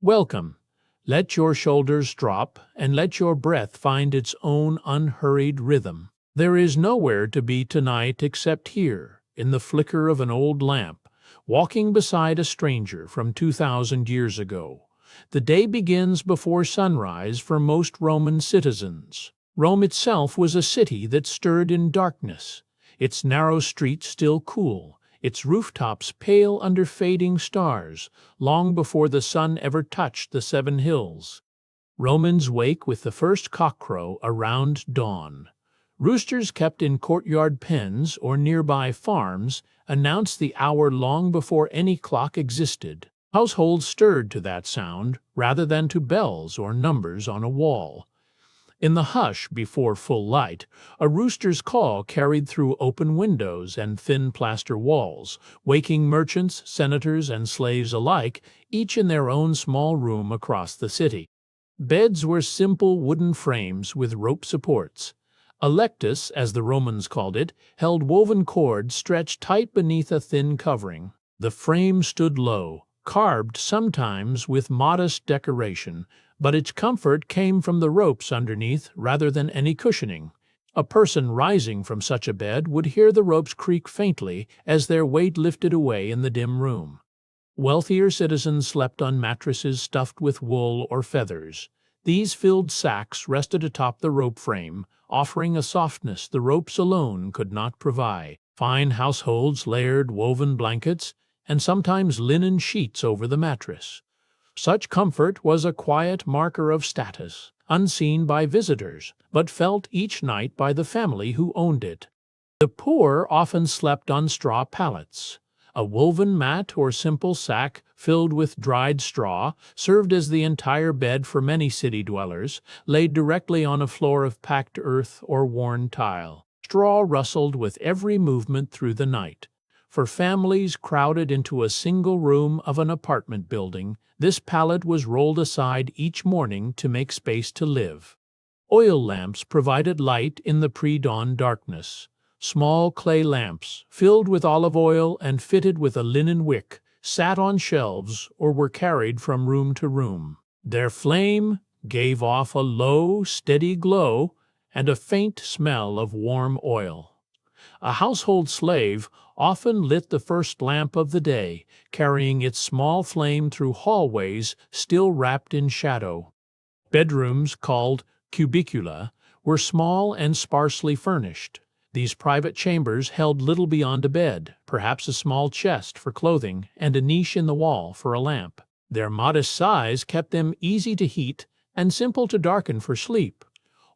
Welcome. Let your shoulders drop and let your breath find its own unhurried rhythm. There is nowhere to be tonight except here, in the flicker of an old lamp, walking beside a stranger from 2,000 years ago. The day begins before sunrise for most Roman citizens. Rome itself was a city that stirred in darkness, its narrow streets still cool, its rooftops pale under fading stars, long before the sun ever touched the 7 hills. Romans wake with the first cockcrow around dawn. Roosters kept in courtyard pens or nearby farms announce the hour long before any clock existed. Households stirred to that sound rather than to bells or numbers on a wall. In the hush before full light, a rooster's call carried through open windows and thin plaster walls, waking merchants, senators, and slaves alike, each in their own small room across the city. Beds were simple wooden frames with rope supports. A lectus, as the Romans called it, held woven cord stretched tight beneath a thin covering. The frame stood low, carved sometimes with modest decoration, but its comfort came from the ropes underneath rather than any cushioning. A person rising from such a bed would hear the ropes creak faintly as their weight lifted away in the dim room. Wealthier citizens slept on mattresses stuffed with wool or feathers. These filled sacks rested atop the rope frame, offering a softness the ropes alone could not provide. Fine households layered woven blankets and sometimes linen sheets over the mattress. Such comfort was a quiet marker of status, unseen by visitors, but felt each night by the family who owned it. The poor often slept on straw pallets. A woven mat or simple sack filled with dried straw served as the entire bed for many city dwellers, laid directly on a floor of packed earth or worn tile. Straw rustled with every movement through the night. For families crowded into a single room of an apartment building, this pallet was rolled aside each morning to make space to live. Oil lamps provided light in the pre-dawn darkness. Small clay lamps, filled with olive oil and fitted with a linen wick, sat on shelves or were carried from room to room. Their flame gave off a low, steady glow and a faint smell of warm oil. A household slave often lit the first lamp of the day, carrying its small flame through hallways still wrapped in shadow. Bedrooms, called cubicula, were small and sparsely furnished. These private chambers held little beyond a bed, perhaps a small chest for clothing, and a niche in the wall for a lamp. Their modest size kept them easy to heat and simple to darken for sleep.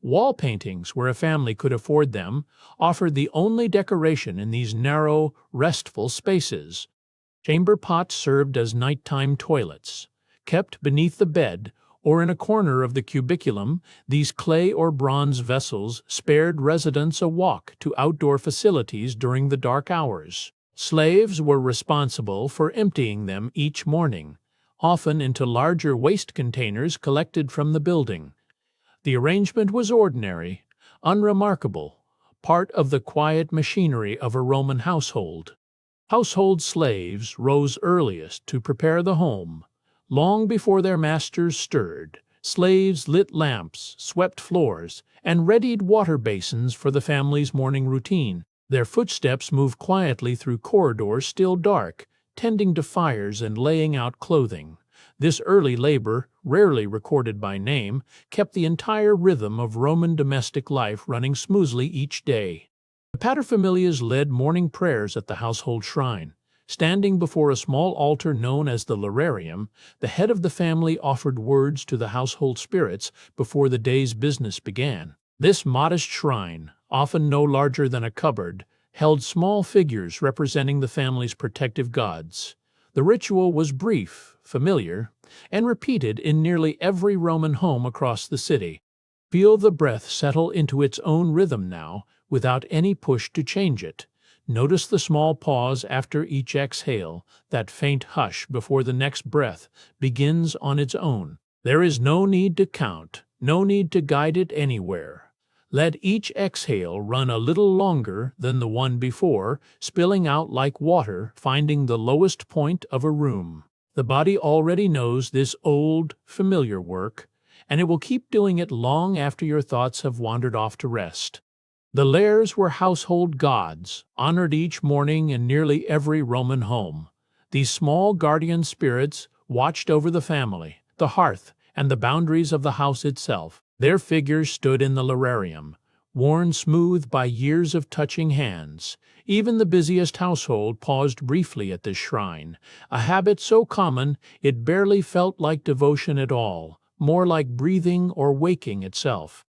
Wall paintings, where a family could afford them, offered the only decoration in these narrow, restful spaces. Chamber pots served as nighttime toilets. Kept beneath the bed, or in a corner of the cubiculum, these clay or bronze vessels spared residents a walk to outdoor facilities during the dark hours. Slaves were responsible for emptying them each morning, often into larger waste containers collected from the building. The arrangement was ordinary, unremarkable, part of the quiet machinery of a Roman household. Household slaves rose earliest to prepare the home. Long before their masters stirred, slaves lit lamps, swept floors, and readied water basins for the family's morning routine. Their footsteps moved quietly through corridors still dark, tending to fires and laying out clothing. This early labor, rarely recorded by name, kept the entire rhythm of Roman domestic life running smoothly each day. The paterfamilias led morning prayers at the household shrine. Standing before a small altar known as the lararium, the head of the family offered words to the household spirits before the day's business began. This modest shrine, often no larger than a cupboard, held small figures representing the family's protective gods. The ritual was brief, familiar, and repeated in nearly every Roman home across the city. Feel the breath settle into its own rhythm now, without any push to change it. Notice the small pause after each exhale, that faint hush before the next breath begins on its own. There is no need to count, no need to guide it anywhere. Let each exhale run a little longer than the one before, spilling out like water finding the lowest point of a room. The body already knows this old, familiar work, and it will keep doing it long after your thoughts have wandered off to rest. The lares were household gods, honored each morning in nearly every Roman home. These small guardian spirits watched over the family, the hearth, and the boundaries of the house itself. Their figures stood in the lararium, worn smooth by years of touching hands. Even the busiest household paused briefly at this shrine, a habit so common it barely felt like devotion at all, more like breathing or waking itself.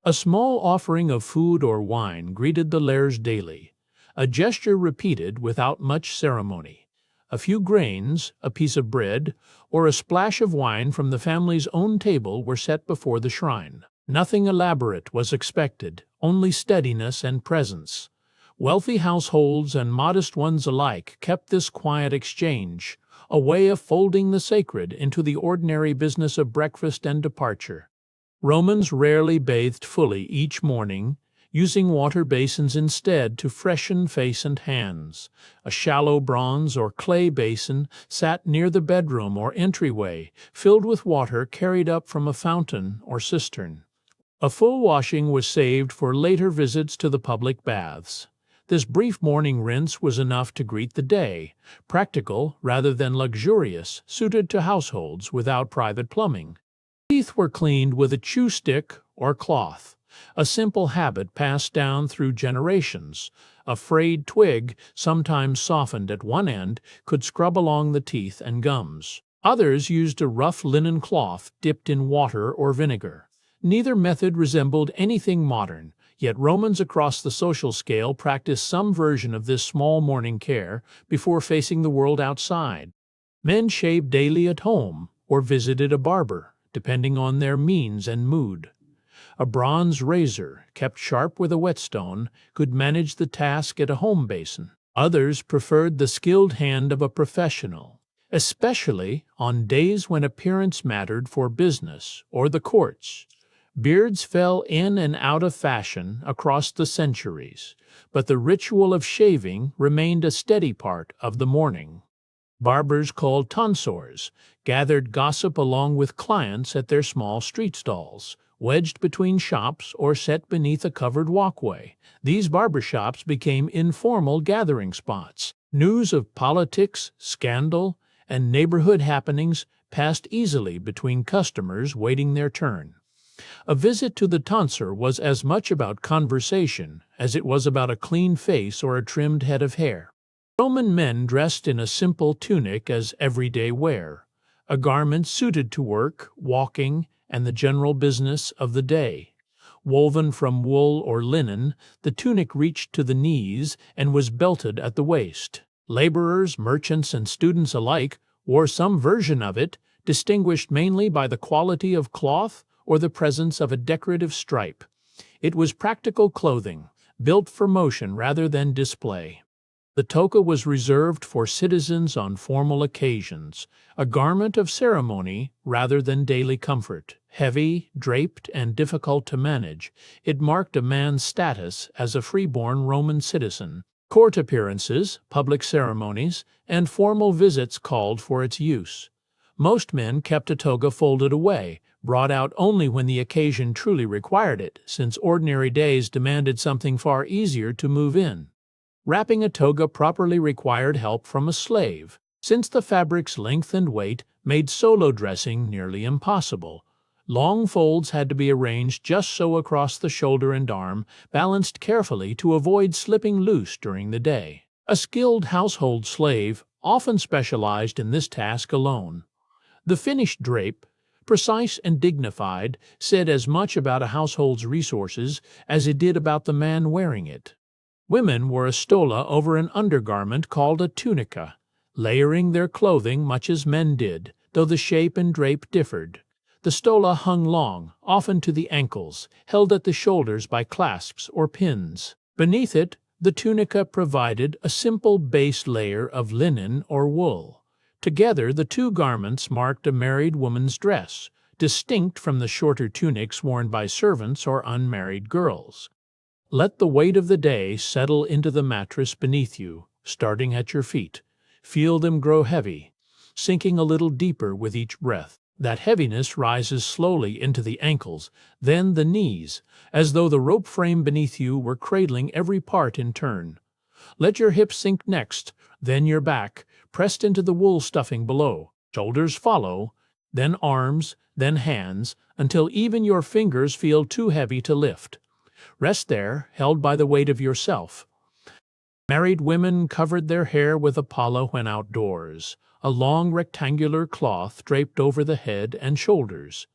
A small offering of food or wine greeted the lares daily, a gesture repeated without much ceremony. A few grains, a piece of bread, or a splash of wine from the family's own table were set before the shrine. Nothing elaborate was expected, only steadiness and presence. Wealthy households and modest ones alike kept this quiet exchange, a way of folding the sacred into the ordinary business of breakfast and departure. Romans rarely bathed fully each morning, using water basins instead to freshen face and hands. A shallow bronze or clay basin sat near the bedroom or entryway, filled with water carried up from a fountain or cistern. A full washing was saved for later visits to the public baths. This brief morning rinse was enough to greet the day, practical rather than luxurious, suited to households without private plumbing. Teeth were cleaned with a chew stick or cloth, a simple habit passed down through generations. A frayed twig, sometimes softened at one end, could scrub along the teeth and gums. Others used a rough linen cloth dipped in water or vinegar. Neither method resembled anything modern, yet Romans across the social scale practiced some version of this small morning care before facing the world outside. Men shaved daily at home or visited a barber, depending on their means and mood. A bronze razor, kept sharp with a whetstone, could manage the task at a home basin. Others preferred the skilled hand of a professional, especially on days when appearance mattered for business or the courts. Beards fell in and out of fashion across the centuries, but the ritual of shaving remained a steady part of the morning. Barbers called tonsors gathered gossip along with clients at their small street stalls, wedged between shops or set beneath a covered walkway. These barber shops became informal gathering spots. News of politics, scandal, and neighborhood happenings passed easily between customers waiting their turn. A visit to the tonsor was as much about conversation as it was about a clean face or a trimmed head of hair. Roman men dressed in a simple tunic as everyday wear, a garment suited to work, walking, and the general business of the day. Woven from wool or linen, the tunic reached to the knees and was belted at the waist. Laborers, merchants, and students alike wore some version of it, distinguished mainly by the quality of cloth or the presence of a decorative stripe. It was practical clothing, built for motion rather than display. The toga was reserved for citizens on formal occasions, a garment of ceremony rather than daily comfort. Heavy, draped, and difficult to manage, it marked a man's status as a freeborn Roman citizen. Court appearances, public ceremonies, and formal visits called for its use. Most men kept a toga folded away, brought out only when the occasion truly required it, since ordinary days demanded something far easier to move in. Wrapping a toga properly required help from a slave, since the fabric's length and weight made solo dressing nearly impossible. Long folds had to be arranged just so across the shoulder and arm, balanced carefully to avoid slipping loose during the day. A skilled household slave often specialized in this task alone. The finished drape, precise and dignified, said as much about a household's resources as it did about the man wearing it. Women wore a stola over an undergarment called a tunica, layering their clothing much as men did, though the shape and drape differed. The stola hung long, often to the ankles, held at the shoulders by clasps or pins. Beneath it, the tunica provided a simple base layer of linen or wool. Together, the two garments marked a married woman's dress, distinct from the shorter tunics worn by servants or unmarried girls. Let the weight of the day settle into the mattress beneath you, starting at your feet. Feel them grow heavy. sinking a little deeper with each breath. That heaviness rises slowly into the ankles, then the knees, as though the rope frame beneath you were cradling every part in turn. Let your hips sink next, then your back, pressed into the wool stuffing below. Shoulders follow, then arms, then hands, until even your fingers feel too heavy to lift. Rest there, held by the weight of yourself. Married women covered their hair with a palla when outdoors, a long rectangular cloth draped over the head and shoulders.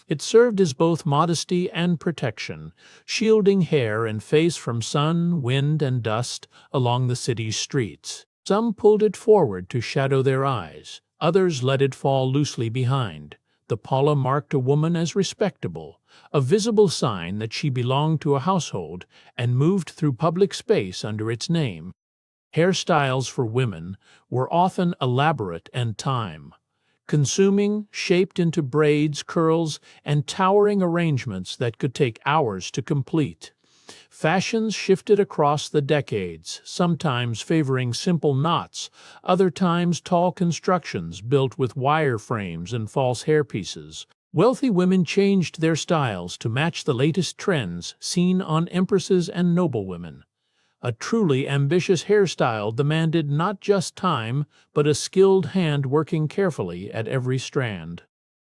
It served as both modesty and protection, shielding hair and face from sun, wind, and dust along the city's streets. Some pulled it forward to shadow their eyes, others let it fall loosely behind. The palla marked a woman as respectable, a visible sign that she belonged to a household and moved through public space under its name. Hairstyles for women were often elaborate and time-consuming, shaped into braids, curls, and towering arrangements that could take hours to complete. Fashions shifted across the decades, sometimes favoring simple knots, other times tall constructions built with wire frames and false hairpieces. Wealthy women changed their styles to match the latest trends seen on empresses and noblewomen. A truly ambitious hairstyle demanded not just time, but a skilled hand working carefully at every strand.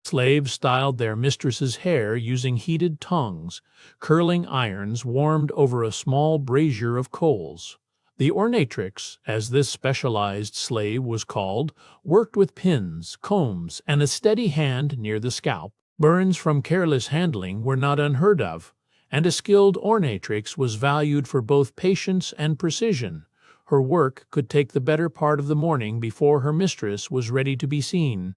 Slaves styled their mistress's hair using heated tongs, curling irons warmed over a small brazier of coals. The ornatrix, as this specialized slave was called, worked with pins, combs, and a steady hand near the scalp. Burns from careless handling were not unheard of, and a skilled ornatrix was valued for both patience and precision. Her work could take the better part of the morning before her mistress was ready to be seen.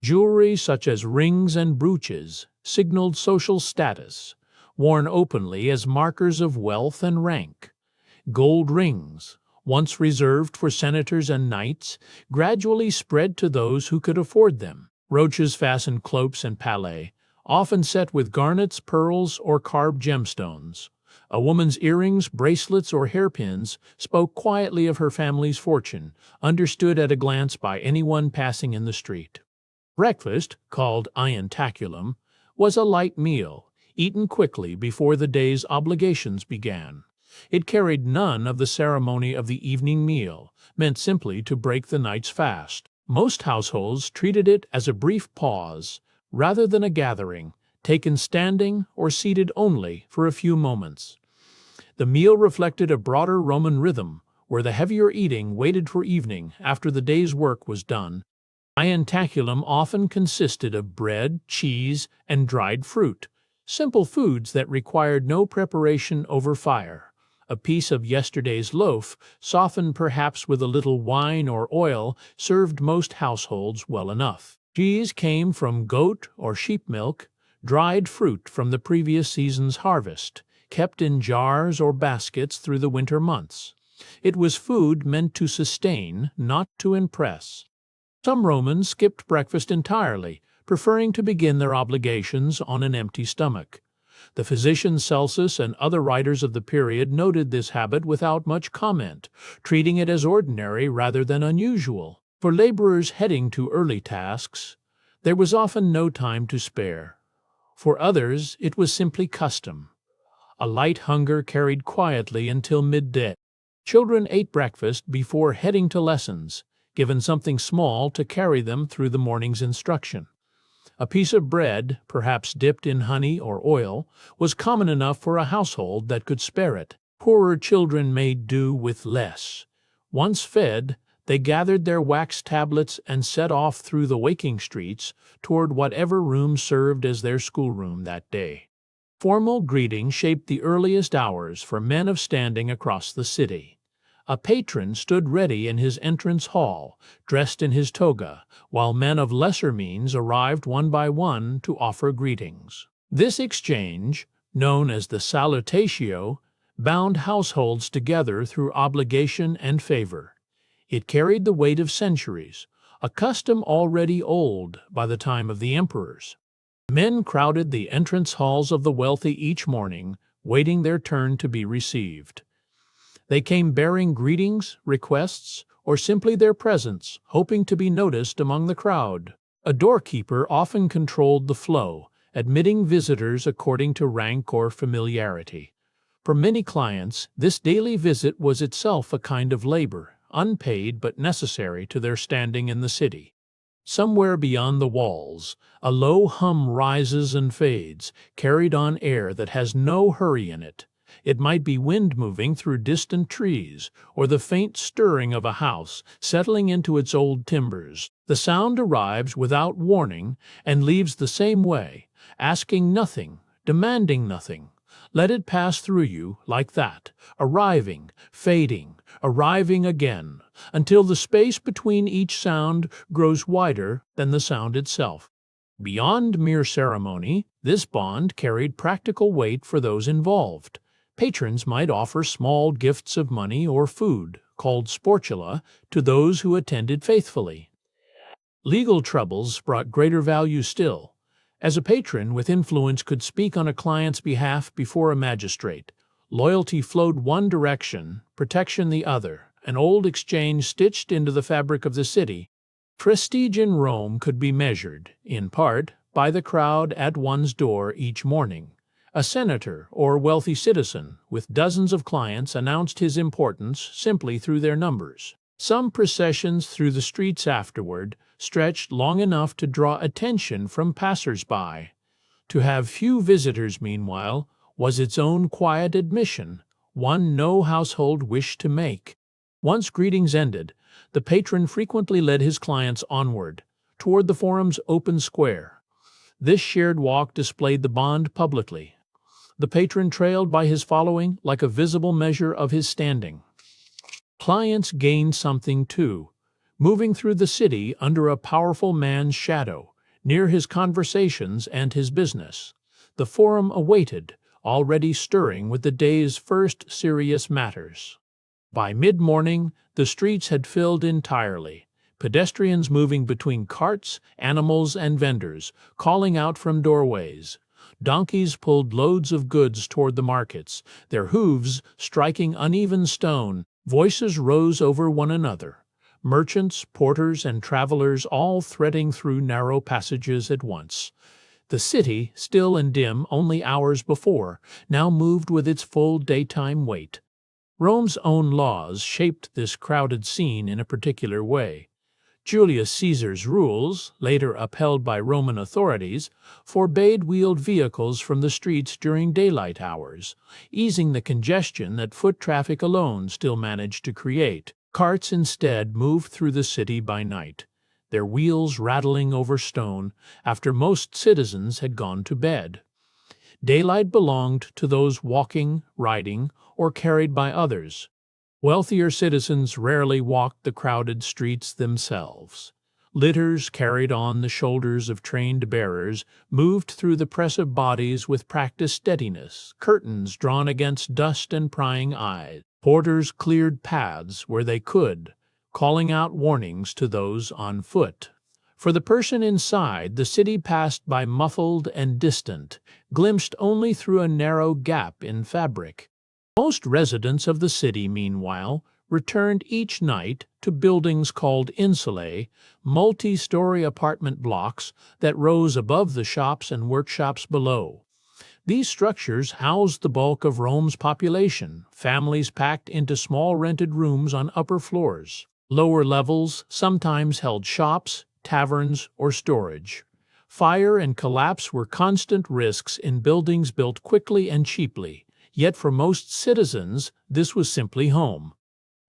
Jewelry such as rings and brooches signaled social status, worn openly as markers of wealth and rank. Gold rings, once reserved for senators and knights, gradually spread to those who could afford them. Brooches fastened cloaks and palais, often set with garnets, pearls, or carved gemstones. A woman's earrings, bracelets, or hairpins spoke quietly of her family's fortune, understood at a glance by anyone passing in the street. Breakfast, called iantaculum, was a light meal, eaten quickly before the day's obligations began. It carried none of the ceremony of the evening meal, meant simply to break the night's fast. Most households treated it as a brief pause, rather than a gathering, taken standing or seated only for a few moments. The meal reflected a broader Roman rhythm, where the heavier eating waited for evening after the day's work was done. Iantaculum often consisted of bread, cheese, and dried fruit, simple foods that required no preparation over fire. A piece of yesterday's loaf, softened perhaps with a little wine or oil, served most households well enough. Cheese came from goat or sheep milk, dried fruit from the previous season's harvest, kept in jars or baskets through the winter months. It was food meant to sustain, not to impress. Some Romans skipped breakfast entirely, preferring to begin their obligations on an empty stomach. The physician Celsus and other writers of the period noted this habit without much comment, treating it as ordinary rather than unusual. For laborers heading to early tasks, there was often no time to spare. For others, it was simply custom. A light hunger carried quietly until midday. Children ate breakfast before heading to lessons, given something small to carry them through the morning's instruction. A piece of bread, perhaps dipped in honey or oil, was common enough for a household that could spare it. Poorer children made do with less. Once fed, they gathered their wax tablets and set off through the waking streets toward whatever room served as their schoolroom that day. Formal greeting shaped the earliest hours for men of standing across the city. A patron stood ready in his entrance hall, dressed in his toga, while men of lesser means arrived one by one to offer greetings. This exchange, known as the salutatio, bound households together through obligation and favor. It carried the weight of centuries, a custom already old by the time of the emperors. Men crowded the entrance halls of the wealthy each morning, waiting their turn to be received. They came bearing greetings, requests, or simply their presence, hoping to be noticed among the crowd. A doorkeeper often controlled the flow, admitting visitors according to rank or familiarity. For many clients, this daily visit was itself a kind of labor, unpaid but necessary to their standing in the city. Somewhere beyond the walls, a low hum rises and fades, carried on air that has no hurry in it. It might be wind moving through distant trees, or the faint stirring of a house settling into its old timbers. The sound arrives without warning and leaves the same way, asking nothing, demanding nothing. Let it pass through you like that, arriving, fading, arriving again, until the space between each sound grows wider than the sound itself. Beyond mere ceremony, this bond carried practical weight for those involved. Patrons might offer small gifts of money or food, called sportula, to those who attended faithfully. Legal troubles brought greater value still, as a patron with influence could speak on a client's behalf before a magistrate. Loyalty flowed one direction, protection the other, an old exchange stitched into the fabric of the city. Prestige in Rome could be measured, in part, by the crowd at one's door each morning. A senator or wealthy citizen with dozens of clients announced his importance simply through their numbers. Some processions through the streets afterward stretched long enough to draw attention from passers-by. To have few visitors, meanwhile, was its own quiet admission, one no household wished to make. Once greetings ended, the patron frequently led his clients onward, toward the forum's open square. This shared walk displayed the bond publicly, the patron trailed by his following like a visible measure of his standing. Clients gained something too, moving through the city under a powerful man's shadow, near his conversations and his business. The forum awaited, already stirring with the day's first serious matters. By mid-morning, the streets had filled entirely, pedestrians moving between carts, animals, and vendors, calling out from doorways. Donkeys pulled loads of goods toward the markets, their hooves striking uneven stone. Voices rose over one another, merchants, porters, and travelers all threading through narrow passages at once. The city, still and dim only hours before, now moved with its full daytime weight. Rome's own laws shaped this crowded scene in a particular way. Julius Caesar's rules, later upheld by Roman authorities, forbade wheeled vehicles from the streets during daylight hours, easing the congestion that foot traffic alone still managed to create. Carts instead moved through the city by night, their wheels rattling over stone after most citizens had gone to bed. Daylight belonged to those walking, riding, or carried by others. Wealthier citizens rarely walked the crowded streets themselves. Litters carried on the shoulders of trained bearers moved through the press of bodies with practiced steadiness, curtains drawn against dust and prying eyes. Porters cleared paths where they could, calling out warnings to those on foot. For the person inside, the city passed by muffled and distant, glimpsed only through a narrow gap in fabric. Most residents of the city, meanwhile, returned each night to buildings called insulae, multi-story apartment blocks that rose above the shops and workshops below. These structures housed the bulk of Rome's population, families packed into small rented rooms on upper floors. Lower levels sometimes held shops, taverns, or storage. Fire and collapse were constant risks in buildings built quickly and cheaply. Yet for most citizens, this was simply home.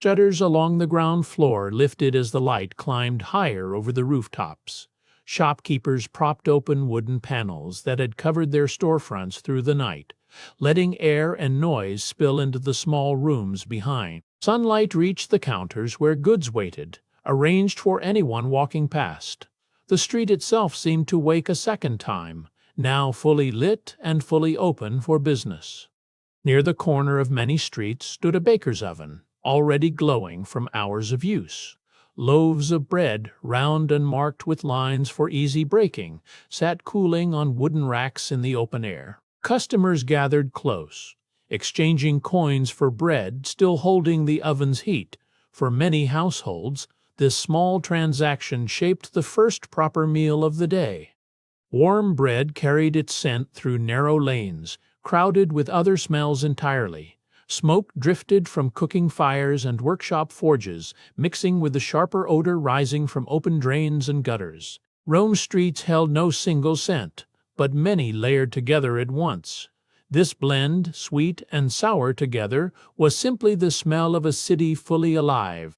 Shutters along the ground floor lifted as the light climbed higher over the rooftops. Shopkeepers propped open wooden panels that had covered their storefronts through the night, letting air and noise spill into the small rooms behind. Sunlight reached the counters where goods waited, arranged for anyone walking past. The street itself seemed to wake a second time, now fully lit and fully open for business. Near the corner of many streets stood a baker's oven, already glowing from hours of use. Loaves of bread, round and marked with lines for easy breaking, sat cooling on wooden racks in the open air. Customers gathered close, exchanging coins for bread still holding the oven's heat, For many households, this small transaction shaped the first proper meal of the day. Warm bread carried its scent through narrow lanes, crowded with other smells entirely. Smoke drifted from cooking fires and workshop forges, mixing with the sharper odor rising from open drains and gutters. Rome's streets held no single scent, but many layered together at once. This blend, sweet and sour together, was simply the smell of a city fully alive.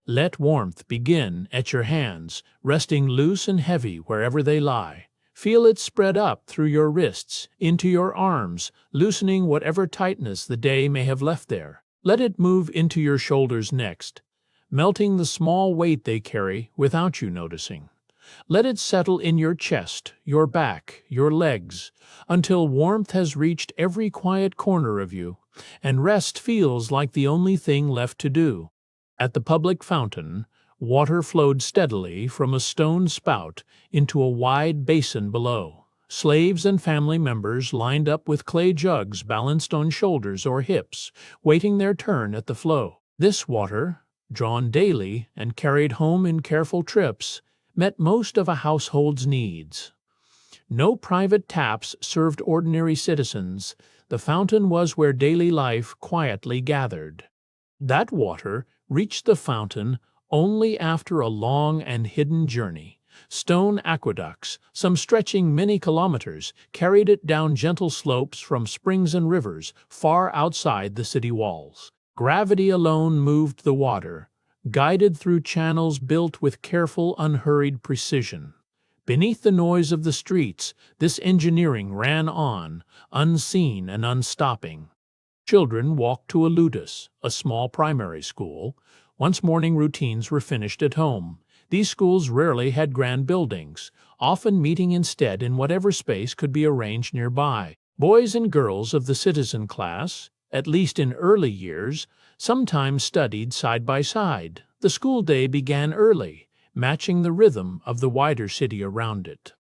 Let warmth begin at your hands, resting loose and heavy wherever they lie. Feel it spread up through your wrists, into your arms, loosening whatever tightness the day may have left there. Let it move into your shoulders next, melting the small weight they carry without you noticing. Let it settle in your chest, your back, your legs, until warmth has reached every quiet corner of you, and rest feels like the only thing left to do. At the public fountain, water flowed steadily from a stone spout into a wide basin below. Slaves and family members lined up with clay jugs balanced on shoulders or hips, waiting their turn at the flow. This water, drawn daily and carried home in careful trips, met most of a household's needs. No private taps served ordinary citizens. The fountain was where daily life quietly gathered. That water reached the fountain only after a long and hidden journey. Stone aqueducts, some stretching many kilometers, carried it down gentle slopes from springs and rivers far outside the city walls. Gravity alone moved the water, guided through channels built with careful, unhurried precision. Beneath the noise of the streets, this engineering ran on, unseen and unstopping. Children walked to a ludus, a small primary school, once morning routines were finished at home. These schools rarely had grand buildings, often meeting instead in whatever space could be arranged nearby. Boys and girls of the citizen class, at least in early years, sometimes studied side by side. The school day began early, matching the rhythm of the wider city around it.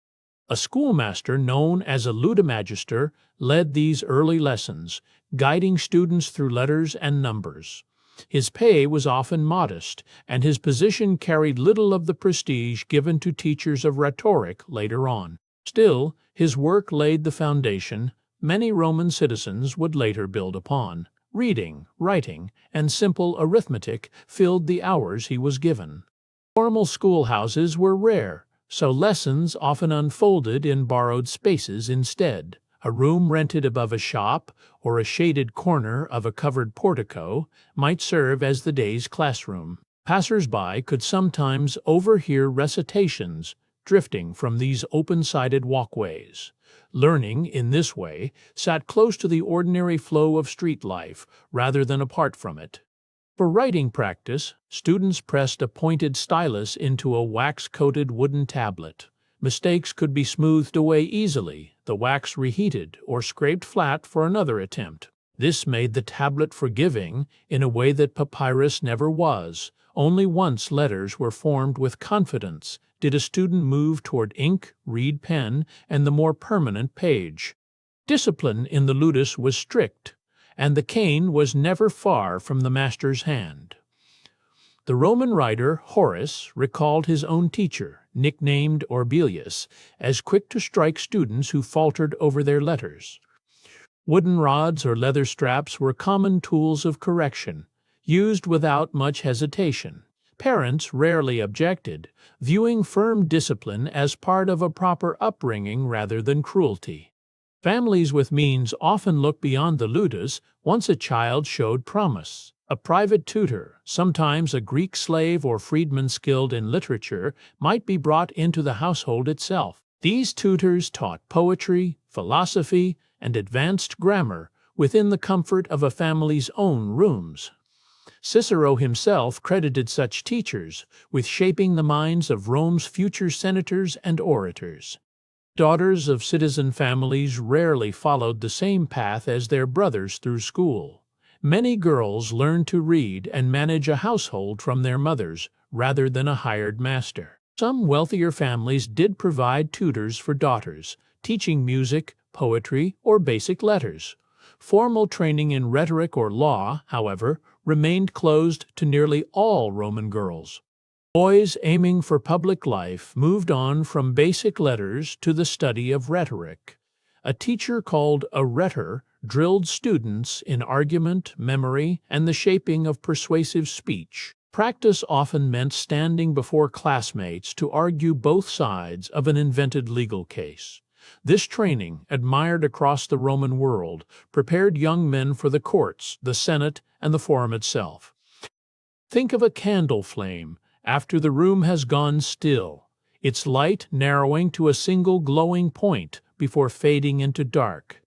A schoolmaster known as a ludomagister led these early lessons, guiding students through letters and numbers. His pay was often modest, and his position carried little of the prestige given to teachers of rhetoric later on. Still, his work laid the foundation many Roman citizens would later build upon. Reading, writing, and simple arithmetic filled the hours he was given. Formal schoolhouses were rare, so lessons often unfolded in borrowed spaces instead. A room rented above a shop or a shaded corner of a covered portico might serve as the day's classroom. Passers-by could sometimes overhear recitations drifting from these open-sided walkways. Learning, in this way, sat close to the ordinary flow of street life rather than apart from it. For writing practice, students pressed a pointed stylus into a wax-coated wooden tablet. Mistakes could be smoothed away easily, the wax reheated or scraped flat for another attempt. This made the tablet forgiving in a way that papyrus never was. Only once letters were formed with confidence did a student move toward ink, reed pen, and the more permanent page. Discipline in the ludus was strict, and the cane was never far from the master's hand. The Roman writer Horace recalled his own teacher, nicknamed Orbelius, as quick to strike students who faltered over their letters. Wooden rods or leather straps were common tools of correction, used without much hesitation. Parents rarely objected, viewing firm discipline as part of a proper upbringing rather than cruelty. Families with means often looked beyond the ludus once a child showed promise. A private tutor, sometimes a Greek slave or freedman skilled in literature, might be brought into the household itself. These tutors taught poetry, philosophy, and advanced grammar within the comfort of a family's own rooms. Cicero himself credited such teachers with shaping the minds of Rome's future senators and orators. Daughters of citizen families rarely followed the same path as their brothers through school. Many girls learned to read and manage a household from their mothers rather than a hired master. Some wealthier families did provide tutors for daughters, teaching music, poetry, or basic letters. Formal training in rhetoric or law, however, remained closed to nearly all Roman girls. Boys aiming for public life moved on from basic letters to the study of rhetoric. A teacher called a rhetor drilled students in argument, memory, and the shaping of persuasive speech. Practice often meant standing before classmates to argue both sides of an invented legal case. This training, admired across the Roman world, prepared young men for the courts, the Senate, and the forum itself. Think of a candle flame after the room has gone still, its light narrowing to a single glowing point before fading into dark.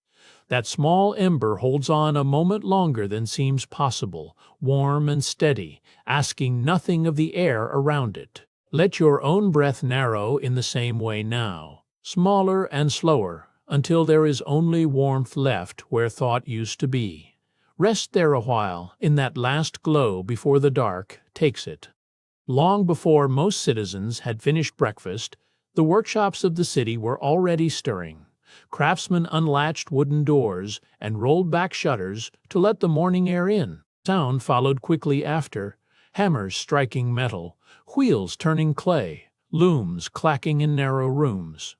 That small ember holds on a moment longer than seems possible, warm and steady, asking nothing of the air around it. Let your own breath narrow in the same way now, smaller and slower, until there is only warmth left where thought used to be. Rest there a while, in that last glow before the dark takes it. Long before most citizens had finished breakfast, the workshops of the city were already stirring. Craftsmen unlatched wooden doors and rolled back shutters to let the morning air in. Sound followed quickly after, hammers striking metal, wheels turning clay, looms clacking in narrow rooms.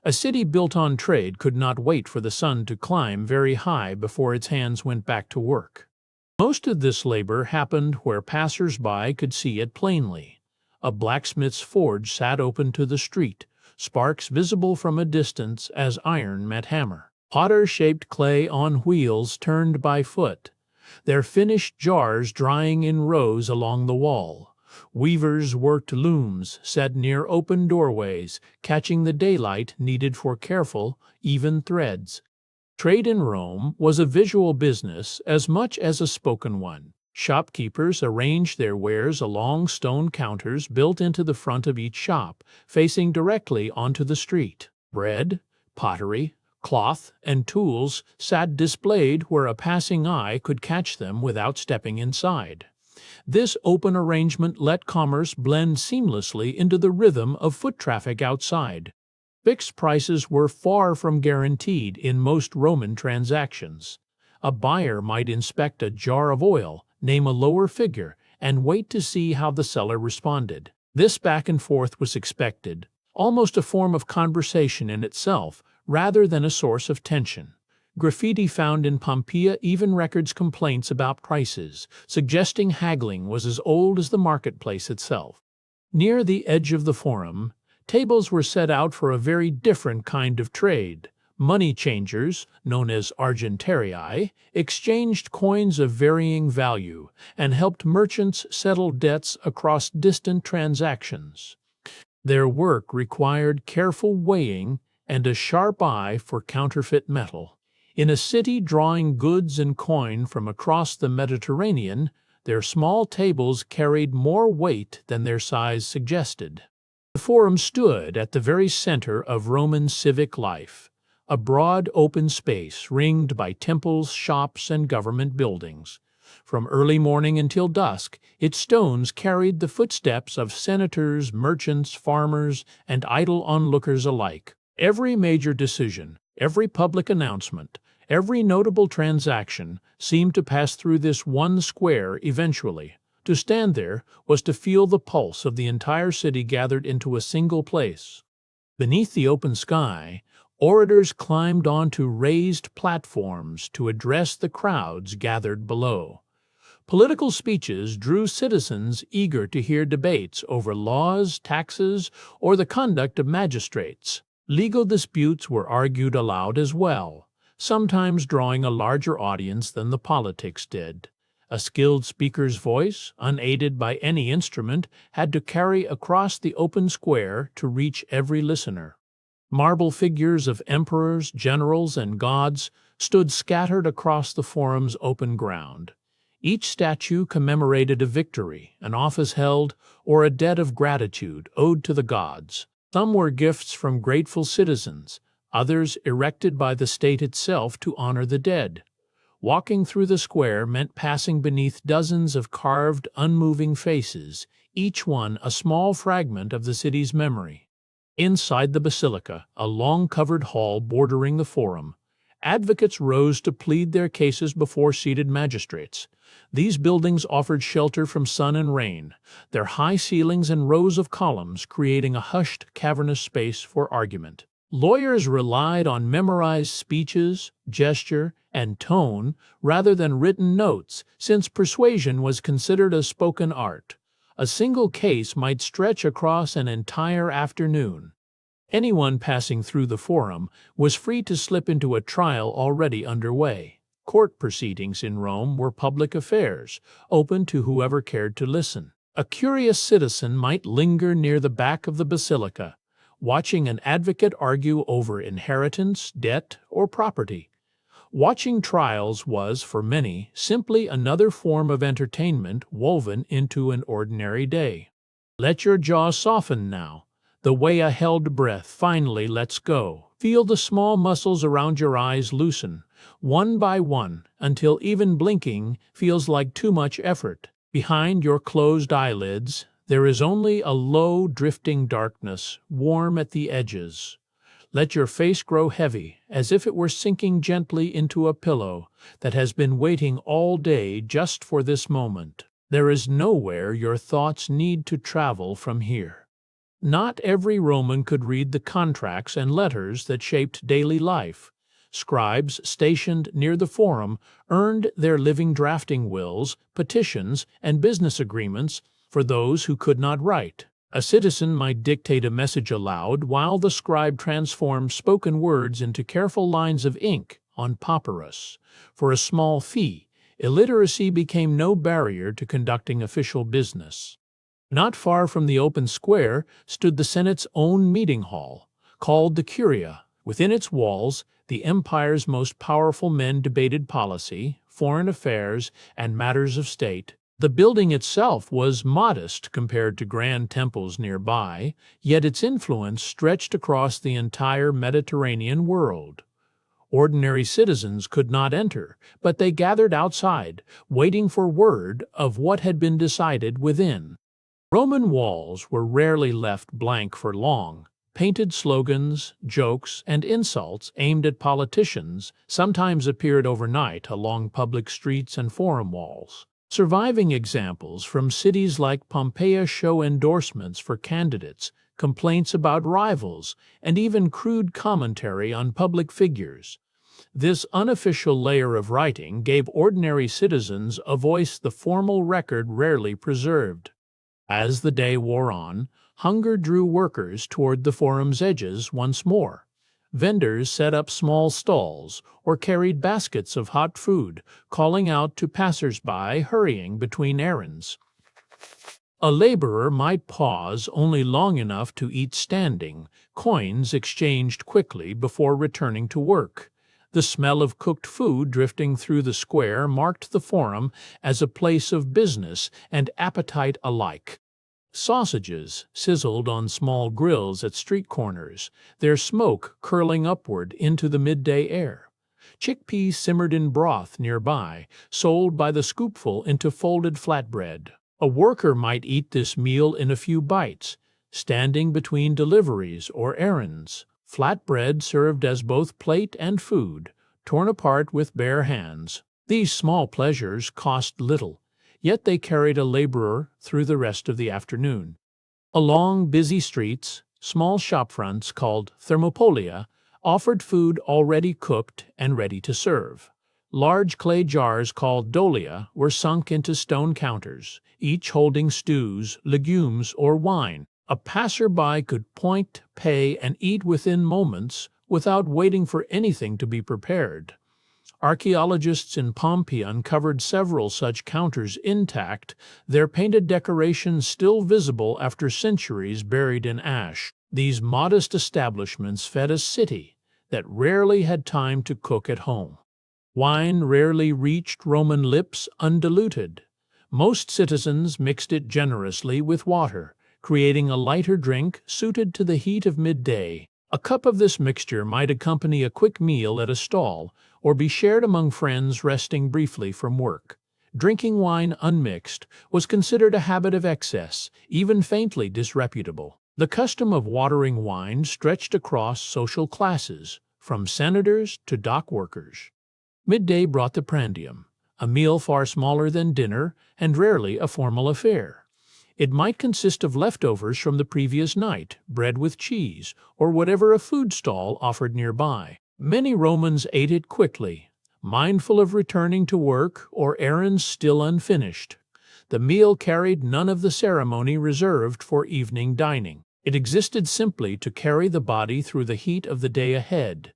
A city built on trade could not wait for the sun to climb very high before its hands went back to work. Most of this labor happened where passers-by could see it plainly. A blacksmith's forge sat open to the street, sparks visible from a distance as iron met hammer. Potters shaped clay on wheels turned by foot, their finished jars drying in rows along the wall. Weavers worked looms set near open doorways, catching the daylight needed for careful, even threads. Trade in Rome was a visual business as much as a spoken one. Shopkeepers arranged their wares along stone counters built into the front of each shop, facing directly onto the street. Bread, pottery, cloth, and tools sat displayed where a passing eye could catch them without stepping inside. This open arrangement let commerce blend seamlessly into the rhythm of foot traffic outside. Fixed prices were far from guaranteed in most Roman transactions. A buyer might inspect a jar of oil, name a lower figure, and wait to see how the seller responded. This back and forth was expected, almost a form of conversation in itself, rather than a source of tension. Graffiti found in Pompeii even records complaints about prices, suggesting haggling was as old as the marketplace itself. Near the edge of the forum, tables were set out for a very different kind of trade. Money changers, known as argentarii, exchanged coins of varying value and helped merchants settle debts across distant transactions. Their work required careful weighing and a sharp eye for counterfeit metal. In a city drawing goods and coin from across the Mediterranean, their small tables carried more weight than their size suggested. The Forum stood at the very center of Roman civic life, a broad open space ringed by temples, shops, and government buildings. From early morning until dusk, its stones carried the footsteps of senators, merchants, farmers, and idle onlookers alike. Every major decision, every public announcement, every notable transaction seemed to pass through this one square eventually. To stand there was to feel the pulse of the entire city gathered into a single place. Beneath the open sky, orators climbed onto raised platforms to address the crowds gathered below. Political speeches drew citizens eager to hear debates over laws, taxes, or the conduct of magistrates. Legal disputes were argued aloud as well, sometimes drawing a larger audience than the politics did. A skilled speaker's voice, unaided by any instrument, had to carry across the open square to reach every listener. Marble figures of emperors, generals, and gods stood scattered across the forum's open ground. Each statue commemorated a victory, an office held, or a debt of gratitude owed to the gods. Some were gifts from grateful citizens, others erected by the state itself to honor the dead. Walking through the square meant passing beneath dozens of carved, unmoving faces, each one a small fragment of the city's memory. Inside the basilica, a long covered hall bordering the forum, advocates rose to plead their cases before seated magistrates. These buildings offered shelter from sun and rain, their high ceilings and rows of columns creating a hushed, cavernous space for argument. Lawyers relied on memorized speeches, gesture, and tone rather than written notes, since persuasion was considered a spoken art. A single case might stretch across an entire afternoon. Anyone passing through the forum was free to slip into a trial already underway. Court proceedings in Rome were public affairs, open to whoever cared to listen. A curious citizen might linger near the back of the basilica, watching an advocate argue over inheritance, debt, or property. Watching trials was, for many, simply another form of entertainment woven into an ordinary day. Let your jaw soften now. The way a held breath finally lets go. Feel the small muscles around your eyes loosen, one by one, until even blinking feels like too much effort. Behind your closed eyelids, there is only a low, drifting darkness, warm at the edges. Let your face grow heavy, as if it were sinking gently into a pillow that has been waiting all day just for this moment. There is nowhere your thoughts need to travel from here. Not every Roman could read the contracts and letters that shaped daily life. Scribes stationed near the forum earned their living drafting wills, petitions, and business agreements for those who could not write. A citizen might dictate a message aloud while the scribe transformed spoken words into careful lines of ink on papyrus. For a small fee, illiteracy became no barrier to conducting official business. Not far from the open square stood the Senate's own meeting hall, called the Curia. Within its walls, the empire's most powerful men debated policy, foreign affairs, and matters of state. The building itself was modest compared to grand temples nearby, yet its influence stretched across the entire Mediterranean world. Ordinary citizens could not enter, but they gathered outside, waiting for word of what had been decided within. Roman walls were rarely left blank for long. Painted slogans, jokes, and insults aimed at politicians sometimes appeared overnight along public streets and forum walls. Surviving examples from cities like Pompeii show endorsements for candidates, complaints about rivals, and even crude commentary on public figures. This unofficial layer of writing gave ordinary citizens a voice the formal record rarely preserved. As the day wore on, hunger drew workers toward the forum's edges once more. Vendors set up small stalls or carried baskets of hot food, calling out to passers-by hurrying between errands. A laborer might pause only long enough to eat standing, coins exchanged quickly before returning to work. The smell of cooked food drifting through the square marked the forum as a place of business and appetite alike. Sausages sizzled on small grills at street corners, their smoke curling upward into the midday air. Chickpeas simmered in broth nearby, sold by the scoopful into folded flatbread. A worker might eat this meal in a few bites, standing between deliveries or errands. Flatbread served as both plate and food, torn apart with bare hands. These small pleasures cost little, yet they carried a laborer through the rest of the afternoon. Along busy streets, small shopfronts called thermopolia offered food already cooked and ready to serve. Large clay jars called dolia were sunk into stone counters, each holding stews, legumes, or wine. A passerby could point, pay, and eat within moments without waiting for anything to be prepared. Archaeologists in Pompeii uncovered several such counters intact, their painted decorations still visible after centuries buried in ash. These modest establishments fed a city that rarely had time to cook at home. Wine rarely reached Roman lips undiluted. Most citizens mixed it generously with water, creating a lighter drink suited to the heat of midday. A cup of this mixture might accompany a quick meal at a stall, or be shared among friends resting briefly from work. Drinking wine unmixed was considered a habit of excess, even faintly disreputable. The custom of watering wine stretched across social classes, from senators to dock workers. Midday brought the prandium, a meal far smaller than dinner and rarely a formal affair. It might consist of leftovers from the previous night, bread with cheese, or whatever a food stall offered nearby. Many Romans ate it quickly, mindful of returning to work or errands still unfinished. The meal carried none of the ceremony reserved for evening dining. It existed simply to carry the body through the heat of the day ahead.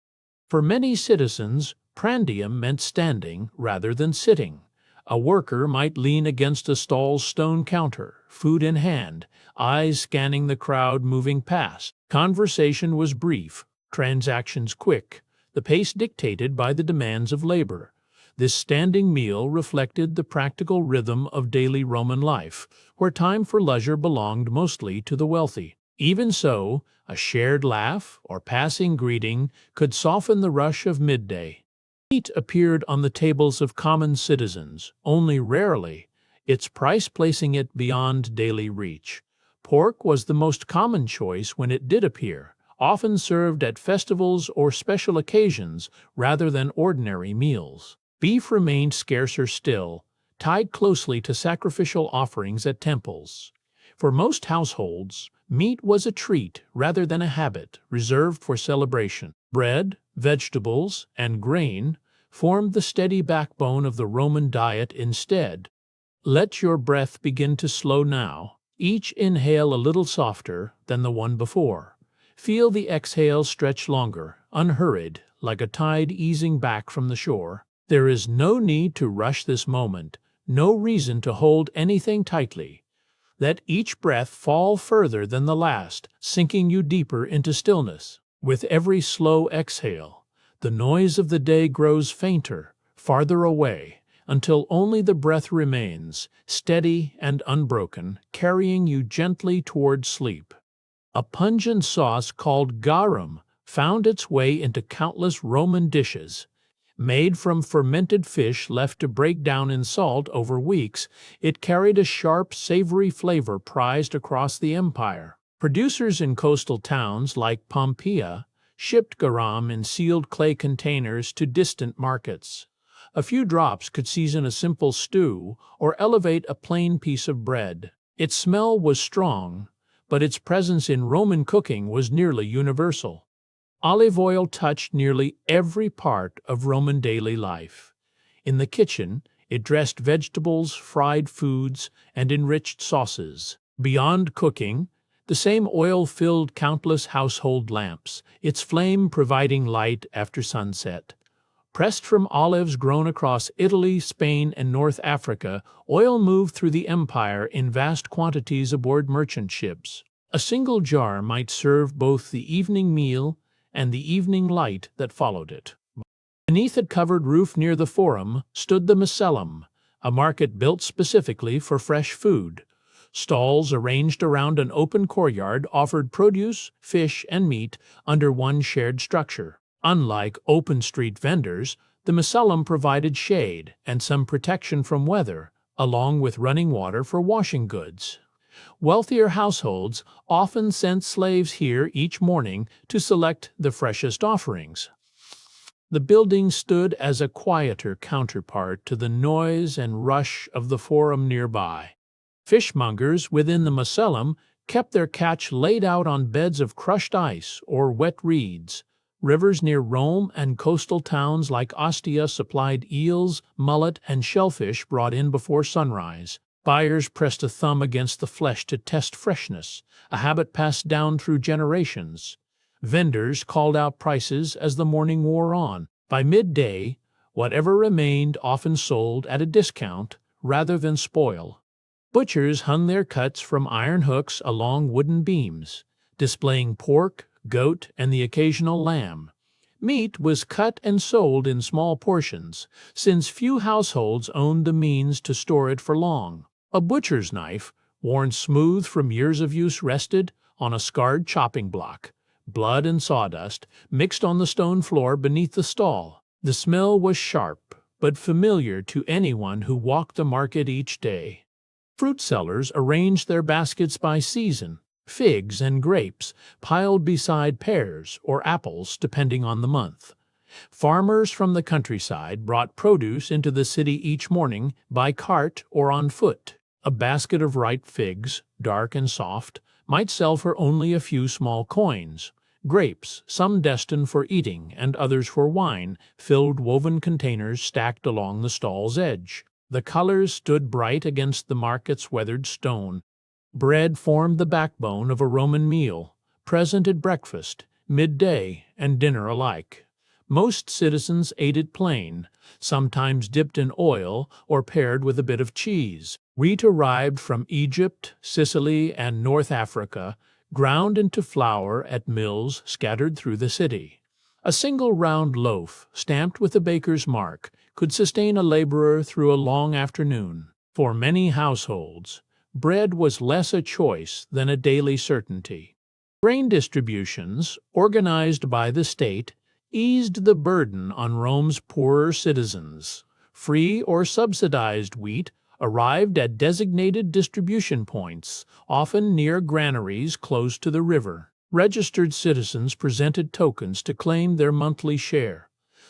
For many citizens, prandium meant standing rather than sitting. A worker might lean against a stall's stone counter, food in hand, eyes scanning the crowd moving past. Conversation was brief, transactions quick, the pace dictated by the demands of labor. This standing meal reflected the practical rhythm of daily Roman life, where time for leisure belonged mostly to the wealthy. Even so, a shared laugh or passing greeting could soften the rush of midday. Meat appeared on the tables of common citizens, only rarely, its price placing it beyond daily reach. Pork was the most common choice when it did appear, often served at festivals or special occasions rather than ordinary meals. Beef remained scarcer still, tied closely to sacrificial offerings at temples. For most households, meat was a treat rather than a habit reserved for celebration. Bread, vegetables, and grain formed the steady backbone of the Roman diet instead. Let your breath begin to slow now, each inhale a little softer than the one before. Feel the exhale stretch longer, unhurried, like a tide easing back from the shore. There is no need to rush this moment, no reason to hold anything tightly. Let each breath fall further than the last, sinking you deeper into stillness. With every slow exhale, the noise of the day grows fainter, farther away, until only the breath remains, steady and unbroken, carrying you gently toward sleep. A pungent sauce called garum found its way into countless Roman dishes. Made from fermented fish left to break down in salt over weeks, it carried a sharp, savory flavor prized across the empire. Producers in coastal towns like Pompeii shipped garum in sealed clay containers to distant markets. A few drops could season a simple stew or elevate a plain piece of bread. Its smell was strong, but its presence in Roman cooking was nearly universal. Olive oil touched nearly every part of Roman daily life. In the kitchen, it dressed vegetables, fried foods, and enriched sauces. Beyond cooking, the same oil filled countless household lamps, its flame providing light after sunset. Pressed from olives grown across Italy, Spain, and North Africa, oil moved through the empire in vast quantities aboard merchant ships. A single jar might serve both the evening meal and the evening light that followed it. Beneath a covered roof near the Forum stood the Macellum, a market built specifically for fresh food. Stalls arranged around an open courtyard offered produce, fish, and meat under one shared structure. Unlike open street vendors, the Macellum provided shade and some protection from weather, along with running water for washing goods. Wealthier households often sent slaves here each morning to select the freshest offerings. The building stood as a quieter counterpart to the noise and rush of the Forum nearby. Fishmongers within the Macellum kept their catch laid out on beds of crushed ice or wet reeds. Rivers near Rome and coastal towns like Ostia supplied eels, mullet, and shellfish brought in before sunrise. Buyers pressed a thumb against the flesh to test freshness, a habit passed down through generations. Vendors called out prices as the morning wore on. By midday, whatever remained often sold at a discount rather than spoil. Butchers hung their cuts from iron hooks along wooden beams, displaying pork, goat, and the occasional lamb. Meat was cut and sold in small portions, since few households owned the means to store it for long. A butcher's knife, worn smooth from years of use, rested on a scarred chopping block. Blood and sawdust mixed on the stone floor beneath the stall. The smell was sharp, but familiar to anyone who walked the market each day. Fruit sellers arranged their baskets by season, figs and grapes piled beside pears or apples depending on the month. Farmers from the countryside brought produce into the city each morning by cart or on foot. A basket of ripe figs, dark and soft, might sell for only a few small coins. Grapes, some destined for eating and others for wine, filled woven containers stacked along the stall's edge. The colors stood bright against the market's weathered stone. Bread formed the backbone of a Roman meal, present at breakfast, midday, and dinner alike. Most citizens ate it plain, sometimes dipped in oil or paired with a bit of cheese. Wheat arrived from Egypt, Sicily, and North Africa, ground into flour at mills scattered through the city. A single round loaf, stamped with the baker's mark, could sustain a laborer through a long afternoon. For many households, bread was less a choice than a daily certainty. Grain distributions, organized by the state, eased the burden on Rome's poorer citizens. Free or subsidized wheat arrived at designated distribution points, often near granaries close to the river. Registered citizens presented tokens to claim their monthly share.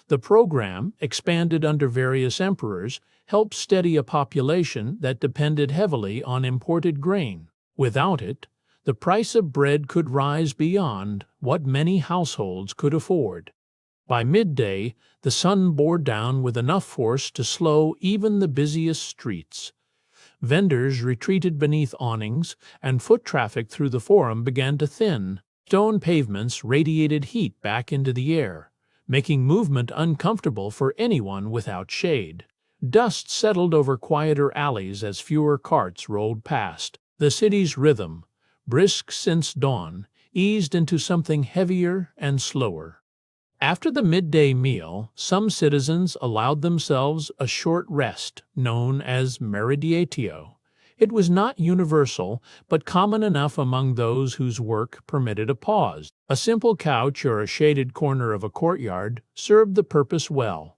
The program, expanded under various emperors, helped steady a population that depended heavily on imported grain. Without it, the price of bread could rise beyond what many households could afford. By midday, the sun bore down with enough force to slow even the busiest streets. Vendors retreated beneath awnings, and foot traffic through the Forum began to thin. Stone pavements radiated heat back into the air, making movement uncomfortable for anyone without shade. Dust settled over quieter alleys as fewer carts rolled past. The city's rhythm, brisk since dawn, eased into something heavier and slower. After the midday meal, some citizens allowed themselves a short rest, known as meridiatio. It was not universal, but common enough among those whose work permitted a pause. A simple couch or a shaded corner of a courtyard served the purpose well.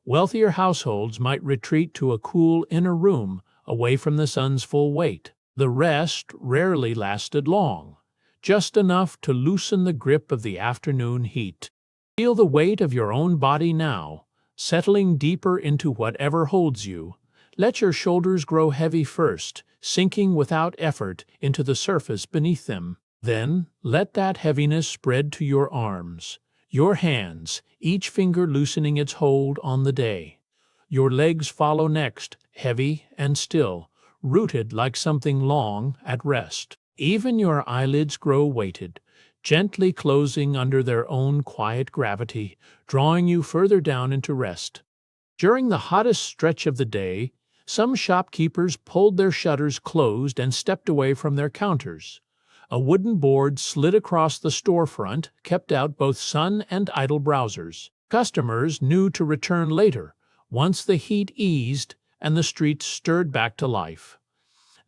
Wealthier households might retreat to a cool inner room, away from the sun's full weight. The rest rarely lasted long, just enough to loosen the grip of the afternoon heat. Feel the weight of your own body now, settling deeper into whatever holds you. Let your shoulders grow heavy first, sinking without effort into the surface beneath them. Then, let that heaviness spread to your arms, your hands, each finger loosening its hold on the day. Your legs follow next, heavy and still, rooted like something long at rest. Even your eyelids grow weighted, gently closing under their own quiet gravity, drawing you further down into rest. During the hottest stretch of the day, some shopkeepers pulled their shutters closed and stepped away from their counters. A wooden board slid across the storefront, kept out both sun and idle browsers. Customers knew to return later, once the heat eased and the streets stirred back to life.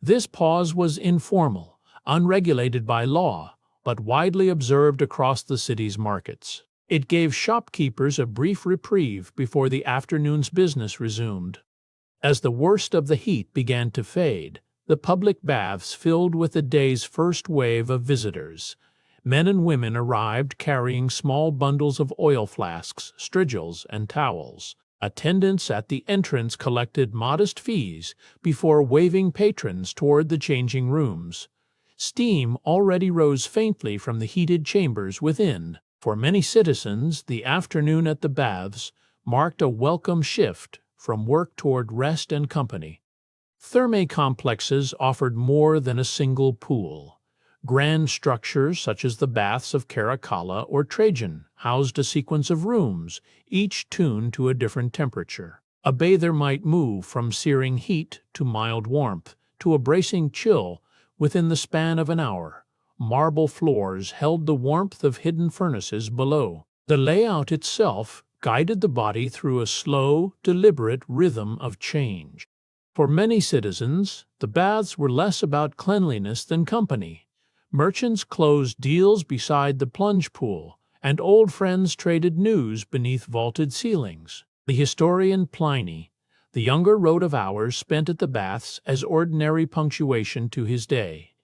This pause was informal, unregulated by law, but widely observed across the city's markets. It gave shopkeepers a brief reprieve before the afternoon's business resumed. As the worst of the heat began to fade, the public baths filled with the day's first wave of visitors. Men and women arrived carrying small bundles of oil flasks, strigils, and towels. Attendants at the entrance collected modest fees before waving patrons toward the changing rooms. Steam already rose faintly from the heated chambers within. For many citizens, the afternoon at the baths marked a welcome shift from work toward rest and company. Thermae complexes offered more than a single pool. Grand structures such as the baths of Caracalla or Trajan housed a sequence of rooms, each tuned to a different temperature. A bather might move from searing heat to mild warmth to a bracing chill within the span of an hour. Marble floors held the warmth of hidden furnaces below. The layout itself guided the body through a slow, deliberate rhythm of change. For many citizens, the baths were less about cleanliness than company. Merchants closed deals beside the plunge pool, and old friends traded news beneath vaulted ceilings. The historian Pliny, the younger, wrote of hours spent at the baths as ordinary punctuation to his day.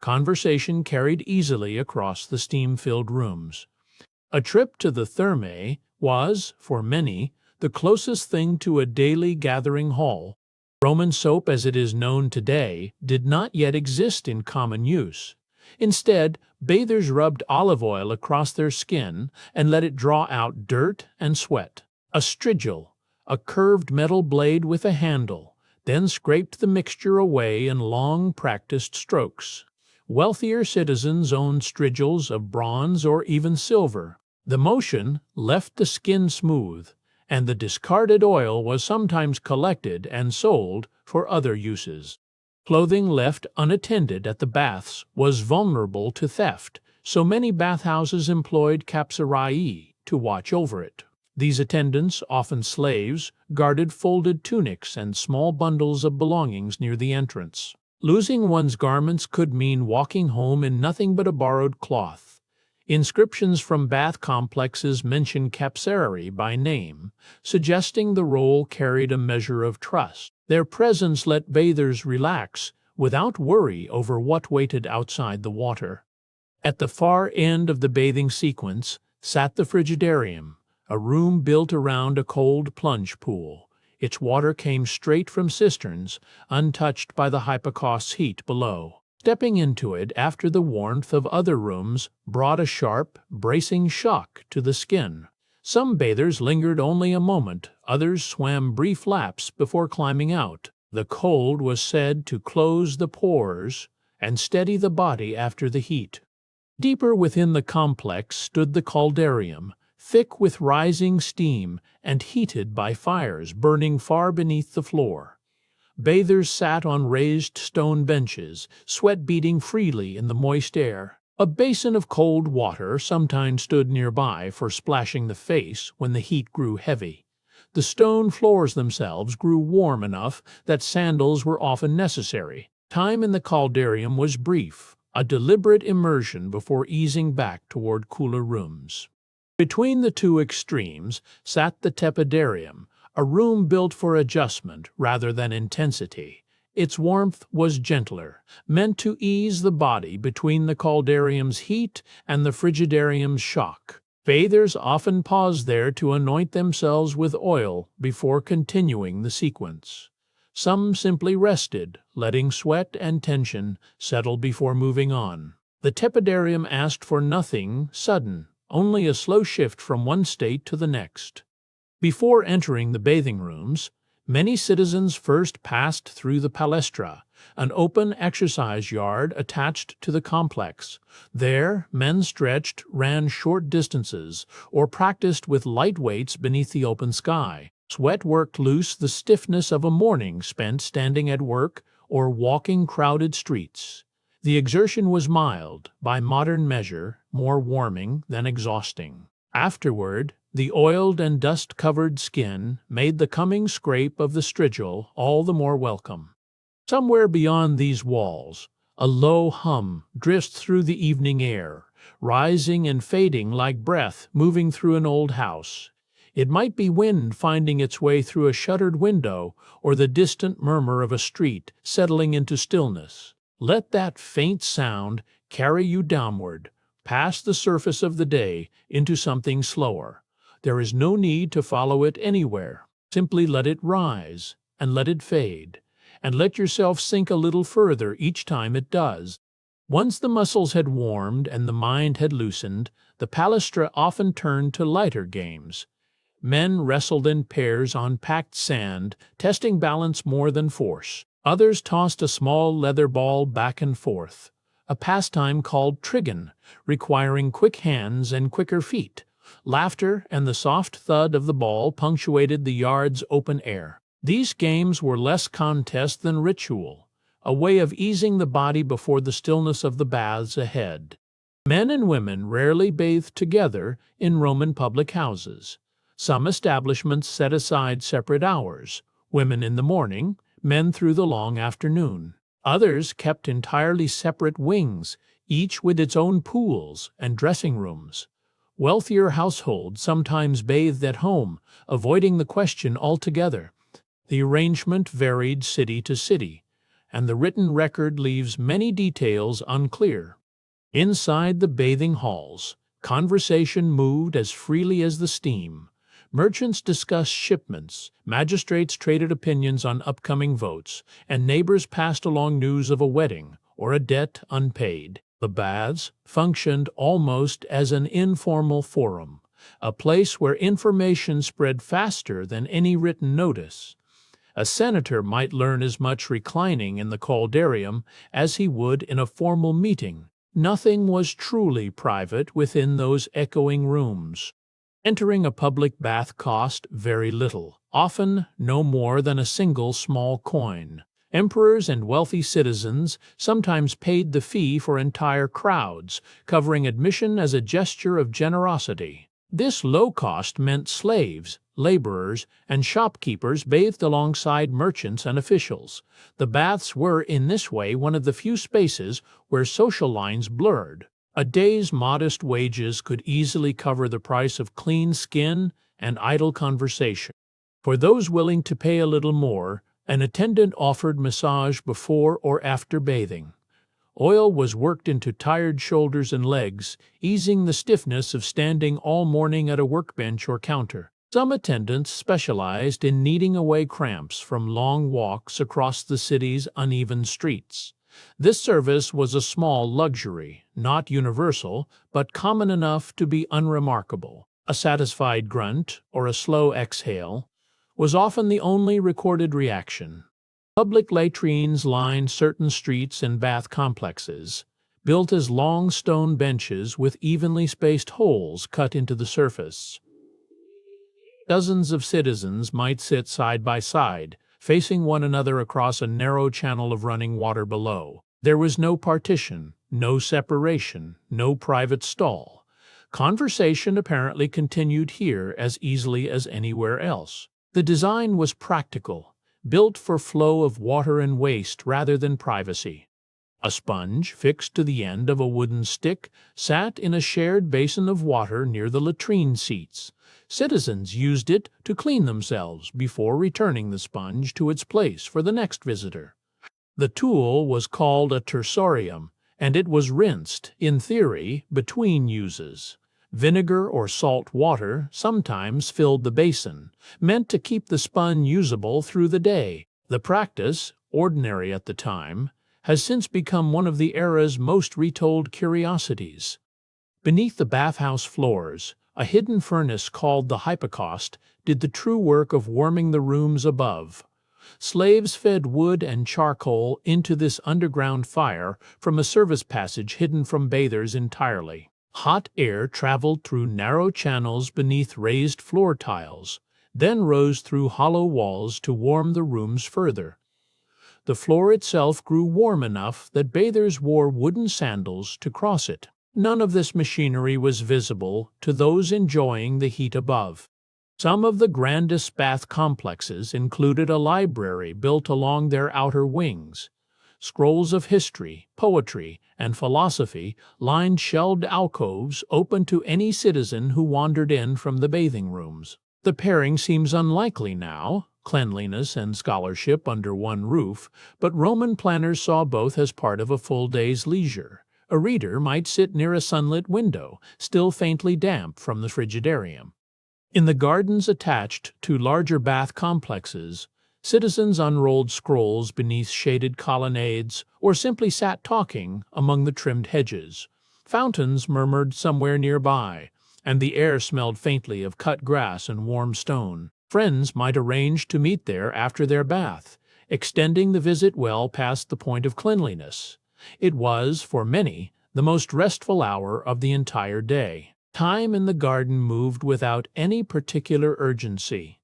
Conversation carried easily across the steam-filled rooms. A trip to the Thermae was, for many, the closest thing to a daily gathering hall. Roman soap as it is known today did not yet exist in common use. Instead, bathers rubbed olive oil across their skin and let it draw out dirt and sweat. A strigil, a curved metal blade with a handle, then scraped the mixture away in long practiced strokes. Wealthier citizens owned strigils of bronze or even silver. The motion left the skin smooth, and the discarded oil was sometimes collected and sold for other uses. Clothing left unattended at the baths was vulnerable to theft, so many bathhouses employed capsarii to watch over it. These attendants, often slaves, guarded folded tunics and small bundles of belongings near the entrance. Losing one's garments could mean walking home in nothing but a borrowed cloth. Inscriptions from bath complexes mention capsarii by name, suggesting the role carried a measure of trust. Their presence let bathers relax without worry over what waited outside the water. At the far end of the bathing sequence sat the frigidarium, a room built around a cold plunge pool. Its water came straight from cisterns, untouched by the hypocaust heat below. Stepping into it after the warmth of other rooms brought a sharp, bracing shock to the skin. Some bathers lingered only a moment, others swam brief laps before climbing out. The cold was said to close the pores and steady the body after the heat. Deeper within the complex stood the caldarium, thick with rising steam and heated by fires burning far beneath the floor. Bathers sat on raised stone benches, sweat beading freely in the moist air. A basin of cold water sometimes stood nearby for splashing the face when the heat grew heavy. The stone floors themselves grew warm enough that sandals were often necessary. Time in the caldarium was brief, a deliberate immersion before easing back toward cooler rooms. Between the two extremes sat the tepidarium, a room built for adjustment rather than intensity. Its warmth was gentler, meant to ease the body between the caldarium's heat and the frigidarium's shock. Bathers often paused there to anoint themselves with oil before continuing the sequence. Some simply rested, letting sweat and tension settle before moving on. The tepidarium asked for nothing sudden, only a slow shift from one state to the next. Before entering the bathing rooms, many citizens first passed through the palestra, an open exercise yard attached to the complex. There, men stretched, ran short distances, or practiced with light weights beneath the open sky. Sweat worked loose the stiffness of a morning spent standing at work or walking crowded streets. The exertion was mild, by modern measure, more warming than exhausting. Afterward, the oiled and dust-covered skin made the coming scrape of the strigil all the more welcome. Somewhere beyond these walls, a low hum drifts through the evening air, rising and fading like breath moving through an old house. It might be wind finding its way through a shuttered window or the distant murmur of a street settling into stillness. Let that faint sound carry you downward, past the surface of the day, into something slower. There is no need to follow it anywhere. Simply let it rise, and let it fade, and let yourself sink a little further each time it does. Once the muscles had warmed and the mind had loosened, the palestra often turned to lighter games. Men wrestled in pairs on packed sand, testing balance more than force. Others tossed a small leather ball back and forth, a pastime called trigon, requiring quick hands and quicker feet. Laughter and the soft thud of the ball punctuated the yard's open air. These games were less contest than ritual, a way of easing the body before the stillness of the baths ahead. Men and women rarely bathed together in Roman public houses. Some establishments set aside separate hours, women in the morning, men through the long afternoon. Others kept entirely separate wings, each with its own pools and dressing rooms. Wealthier households sometimes bathed at home, avoiding the question altogether. The arrangement varied city to city, and the written record leaves many details unclear. Inside the bathing halls, Conversation moved as freely as the steam. Merchants discussed shipments, magistrates traded opinions on upcoming votes, and neighbors passed along news of a wedding or a debt unpaid. The baths functioned almost as an informal forum, a place where information spread faster than any written notice. A senator might learn as much reclining in the caldarium as he would in a formal meeting. Nothing was truly private within those echoing rooms. Entering a public bath cost very little, often no more than a single small coin. Emperors and wealthy citizens sometimes paid the fee for entire crowds, covering admission as a gesture of generosity. This low cost meant slaves, laborers, and shopkeepers bathed alongside merchants and officials. The baths were, in this way, one of the few spaces where social lines blurred. A day's modest wages could easily cover the price of clean skin and idle conversation. For those willing to pay a little more, an attendant offered massage before or after bathing. Oil was worked into tired shoulders and legs, easing the stiffness of standing all morning at a workbench or counter. Some attendants specialized in kneading away cramps from long walks across the city's uneven streets. This service was a small luxury, not universal, but common enough to be unremarkable. A satisfied grunt or a slow exhale was often the only recorded reaction. Public latrines lined certain streets and bath complexes, built as long stone benches with evenly spaced holes cut into the surface. Dozens of citizens might sit side by side, facing one another across a narrow channel of running water below. There was no partition, no separation, no private stall. Conversation apparently continued here as easily as anywhere else. The design was practical, built for flow of water and waste rather than privacy. A sponge, fixed to the end of a wooden stick, sat in a shared basin of water near the latrine seats. Citizens used it to clean themselves before returning the sponge to its place for the next visitor. The tool was called a tersorium, and it was rinsed, in theory, between uses. Vinegar or salt water sometimes filled the basin, meant to keep the sponge usable through the day. The practice, ordinary at the time, has since become one of the era's most retold curiosities. Beneath the bathhouse floors, a hidden furnace called the hypocaust did the true work of warming the rooms above. Slaves fed wood and charcoal into this underground fire from a service passage hidden from bathers entirely. Hot air traveled through narrow channels beneath raised floor tiles, then rose through hollow walls to warm the rooms further. The floor itself grew warm enough that bathers wore wooden sandals to cross it. None of this machinery was visible to those enjoying the heat above. Some of the grandest bath complexes included a library built along their outer wings. Scrolls of history, poetry, and philosophy lined shelved alcoves open to any citizen who wandered in from the bathing rooms. The pairing seems unlikely now, cleanliness and scholarship under one roof, but Roman planners saw both as part of a full day's leisure. A reader might sit near a sunlit window, still faintly damp from the frigidarium. In the gardens attached to larger bath complexes, citizens unrolled scrolls beneath shaded colonnades or simply sat talking among the trimmed hedges. Fountains murmured somewhere nearby, and the air smelled faintly of cut grass and warm stone. Friends might arrange to meet there after their bath, extending the visit well past the point of cleanliness. It was, for many, the most restful hour of the entire day. Time in the garden moved without any particular urgency.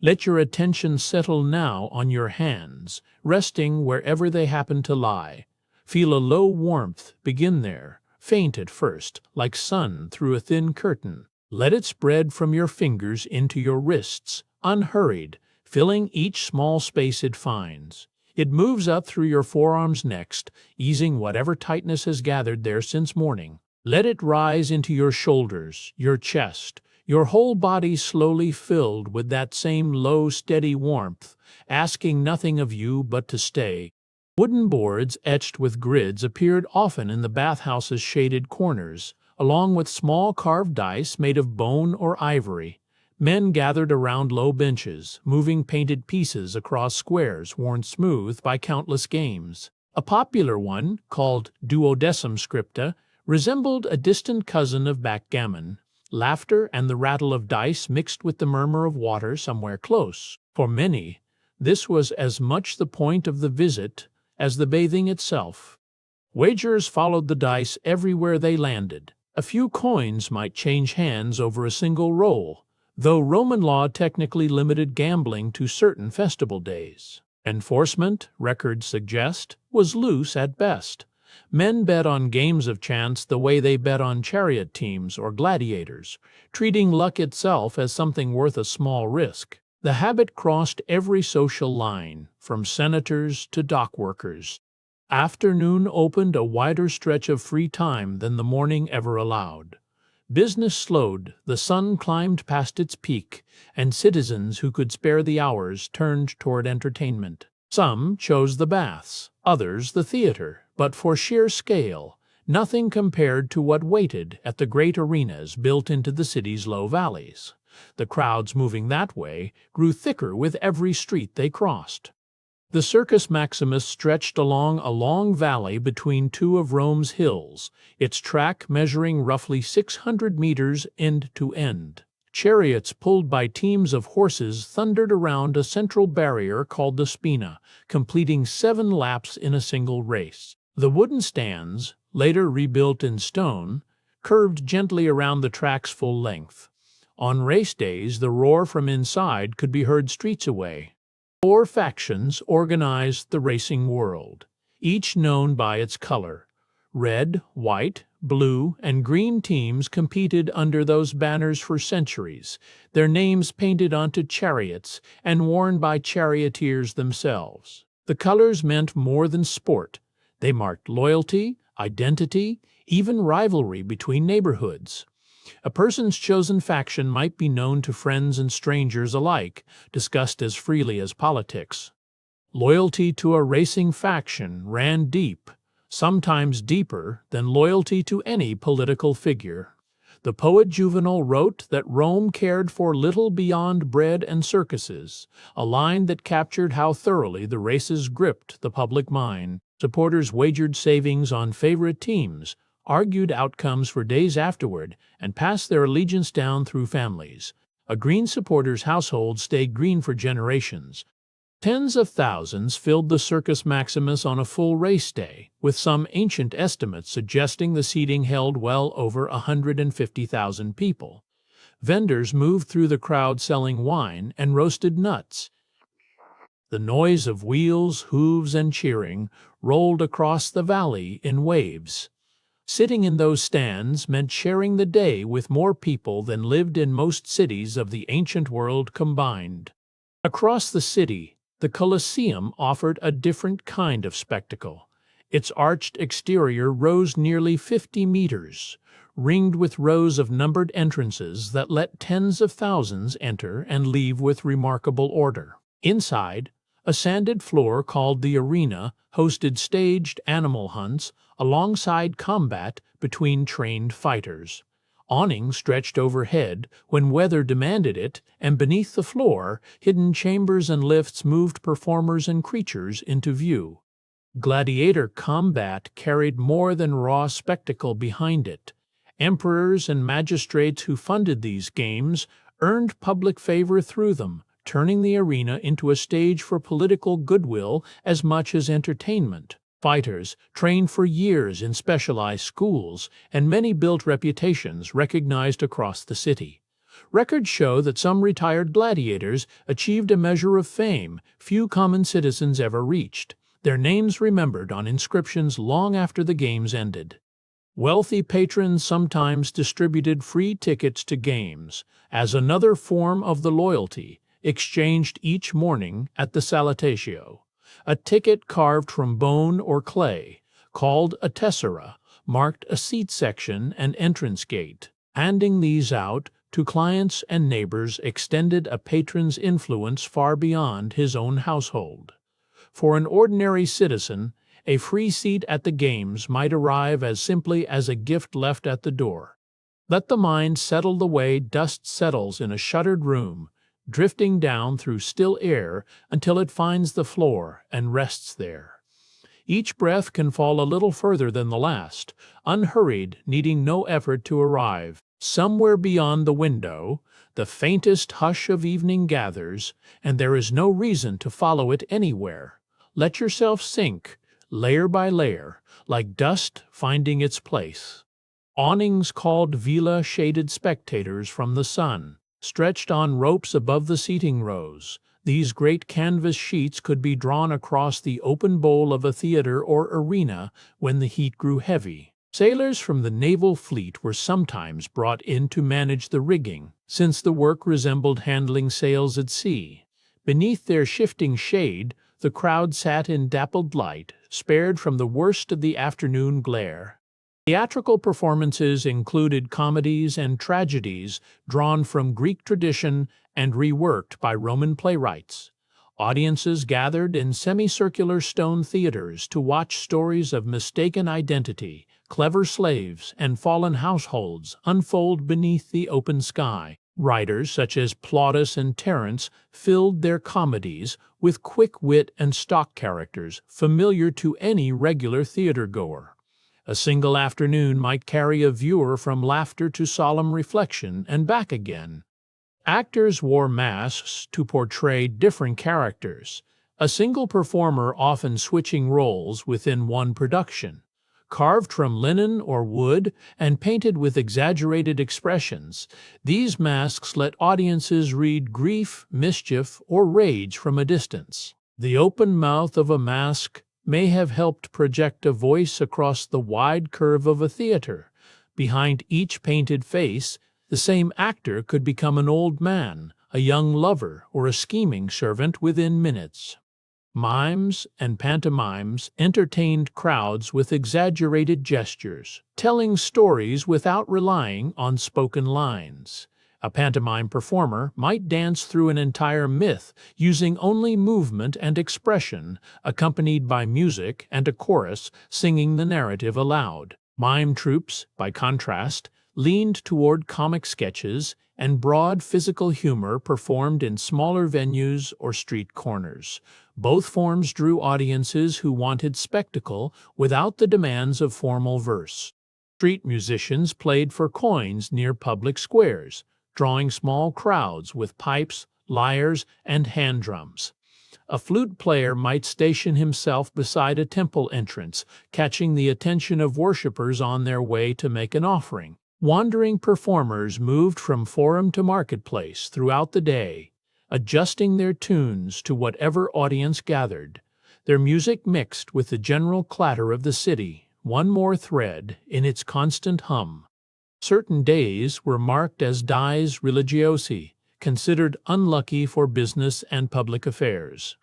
Let your attention settle now on your hands, resting wherever they happen to lie. Feel a low warmth begin there, faint at first, like sun through a thin curtain. Let it spread from your fingers into your wrists, unhurried, filling each small space it finds. It moves up through your forearms next, easing whatever tightness has gathered there since morning. Let it rise into your shoulders, your chest, your whole body slowly filled with that same low, steady warmth, asking nothing of you but to stay. Wooden boards etched with grids appeared often in the bathhouse's shaded corners, along with small carved dice made of bone or ivory. Men gathered around low benches, moving painted pieces across squares worn smooth by countless games. A popular one, called duodecim scripta, resembled a distant cousin of backgammon. Laughter and the rattle of dice mixed with the murmur of water somewhere close. For many, this was as much the point of the visit as the bathing itself. Wagers followed the dice everywhere they landed. A few coins might change hands over a single roll, though Roman law technically limited gambling to certain festival days. Enforcement, records suggest, was loose at best. Men bet on games of chance the way they bet on chariot teams or gladiators, treating luck itself as something worth a small risk. The habit crossed every social line, from senators to dock workers. Afternoon opened a wider stretch of free time than the morning ever allowed. Business slowed, the sun climbed past its peak, and citizens who could spare the hours turned toward entertainment. Some chose the baths, others the theater, but for sheer scale, nothing compared to what waited at the great arenas built into the city's low valleys. The crowds moving that way grew thicker with every street they crossed. The Circus Maximus stretched along a long valley between two of Rome's hills, its track measuring roughly 600 meters end to end. Chariots pulled by teams of horses thundered around a central barrier called the Spina, completing 7 laps in a single race. The wooden stands, later rebuilt in stone, curved gently around the track's full length. On race days, the roar from inside could be heard streets away. 4 factions organized the racing world, each known by its color. Red, white, blue, and green teams competed under those banners for centuries, their names painted onto chariots and worn by charioteers themselves. The colors meant more than sport. They marked loyalty, identity, even rivalry between neighborhoods. A person's chosen faction might be known to friends and strangers alike, discussed as freely as politics. Loyalty to a racing faction ran deep, sometimes deeper than loyalty to any political figure. The poet Juvenal wrote that Rome cared for little beyond bread and circuses, a line that captured how thoroughly the races gripped the public mind. Supporters wagered savings on favorite teams, argued outcomes for days afterward, and passed their allegiance down through families. A green supporter's household stayed green for generations. Tens of thousands filled the Circus Maximus on a full race day, with some ancient estimates suggesting the seating held well over 150,000 people. Vendors moved through the crowd selling wine and roasted nuts. The noise of wheels, hooves, and cheering rolled across the valley in waves. Sitting in those stands meant sharing the day with more people than lived in most cities of the ancient world combined. Across the city, the Colosseum offered a different kind of spectacle. Its arched exterior rose nearly 50 meters, ringed with rows of numbered entrances that let tens of thousands enter and leave with remarkable order. Inside, a sanded floor called the arena hosted staged animal hunts alongside combat between trained fighters. Awnings stretched overhead when weather demanded it, and beneath the floor, hidden chambers and lifts moved performers and creatures into view. Gladiator combat carried more than raw spectacle behind it. Emperors and magistrates who funded these games earned public favor through them, turning the arena into a stage for political goodwill as much as entertainment. Fighters trained for years in specialized schools, and many built reputations recognized across the city. Records show that some retired gladiators achieved a measure of fame few common citizens ever reached, their names remembered on inscriptions long after the games ended. Wealthy patrons sometimes distributed free tickets to games, as another form of the loyalty exchanged each morning at the Salutatio. A ticket carved from bone or clay, called a tessera, marked a seat section and entrance gate. Handing these out to clients and neighbors extended a patron's influence far beyond his own household. For an ordinary citizen, A free seat at the games might arrive as simply as a gift left at the door. Let the mind settle the way dust settles in a shuttered room, drifting down through still air until it finds the floor and rests there. Each breath can fall a little further than the last, unhurried, needing no effort to arrive. Somewhere beyond the window, the faintest hush of evening gathers, and there is no reason to follow it anywhere. Let yourself sink, layer by layer, like dust finding its place. Awnings called villa shaded spectators from the sun, stretched on ropes above the seating rows. These great canvas sheets could be drawn across the open bowl of a theater or arena when the heat grew heavy. Sailors from the naval fleet were sometimes brought in to manage the rigging, since the work resembled handling sails at sea. Beneath their shifting shade, the crowd sat in dappled light, spared from the worst of the afternoon glare. Theatrical performances included comedies and tragedies drawn from Greek tradition and reworked by Roman playwrights. Audiences gathered in semicircular stone theaters to watch stories of mistaken identity, clever slaves, and fallen households unfold beneath the open sky. Writers such as Plautus and Terence filled their comedies with quick wit and stock characters familiar to any regular theater-goer. A single afternoon might carry a viewer from laughter to solemn reflection and back again. Actors wore masks to portray different characters, a single performer often switching roles within one production. Carved from linen or wood and painted with exaggerated expressions, these masks let audiences read grief, mischief, or rage from a distance. The open mouth of a mask may have helped project a voice across the wide curve of a theater. Behind each painted face, the same actor could become an old man, a young lover, or a scheming servant within minutes. Mimes and pantomimes entertained crowds with exaggerated gestures, telling stories without relying on spoken lines. A pantomime performer might dance through an entire myth using only movement and expression, accompanied by music and a chorus singing the narrative aloud. Mime troupes, by contrast, leaned toward comic sketches and broad physical humor performed in smaller venues or street corners. Both forms drew audiences who wanted spectacle without the demands of formal verse. Street musicians played for coins near public squares, drawing small crowds with pipes, lyres, and hand drums. A flute player might station himself beside a temple entrance, catching the attention of worshippers on their way to make an offering. Wandering performers moved from forum to marketplace throughout the day, adjusting their tunes to whatever audience gathered. Their music mixed with the general clatter of the city, one more thread in its constant hum. Certain days were marked as dies religiosi, considered unlucky for business and public affairs.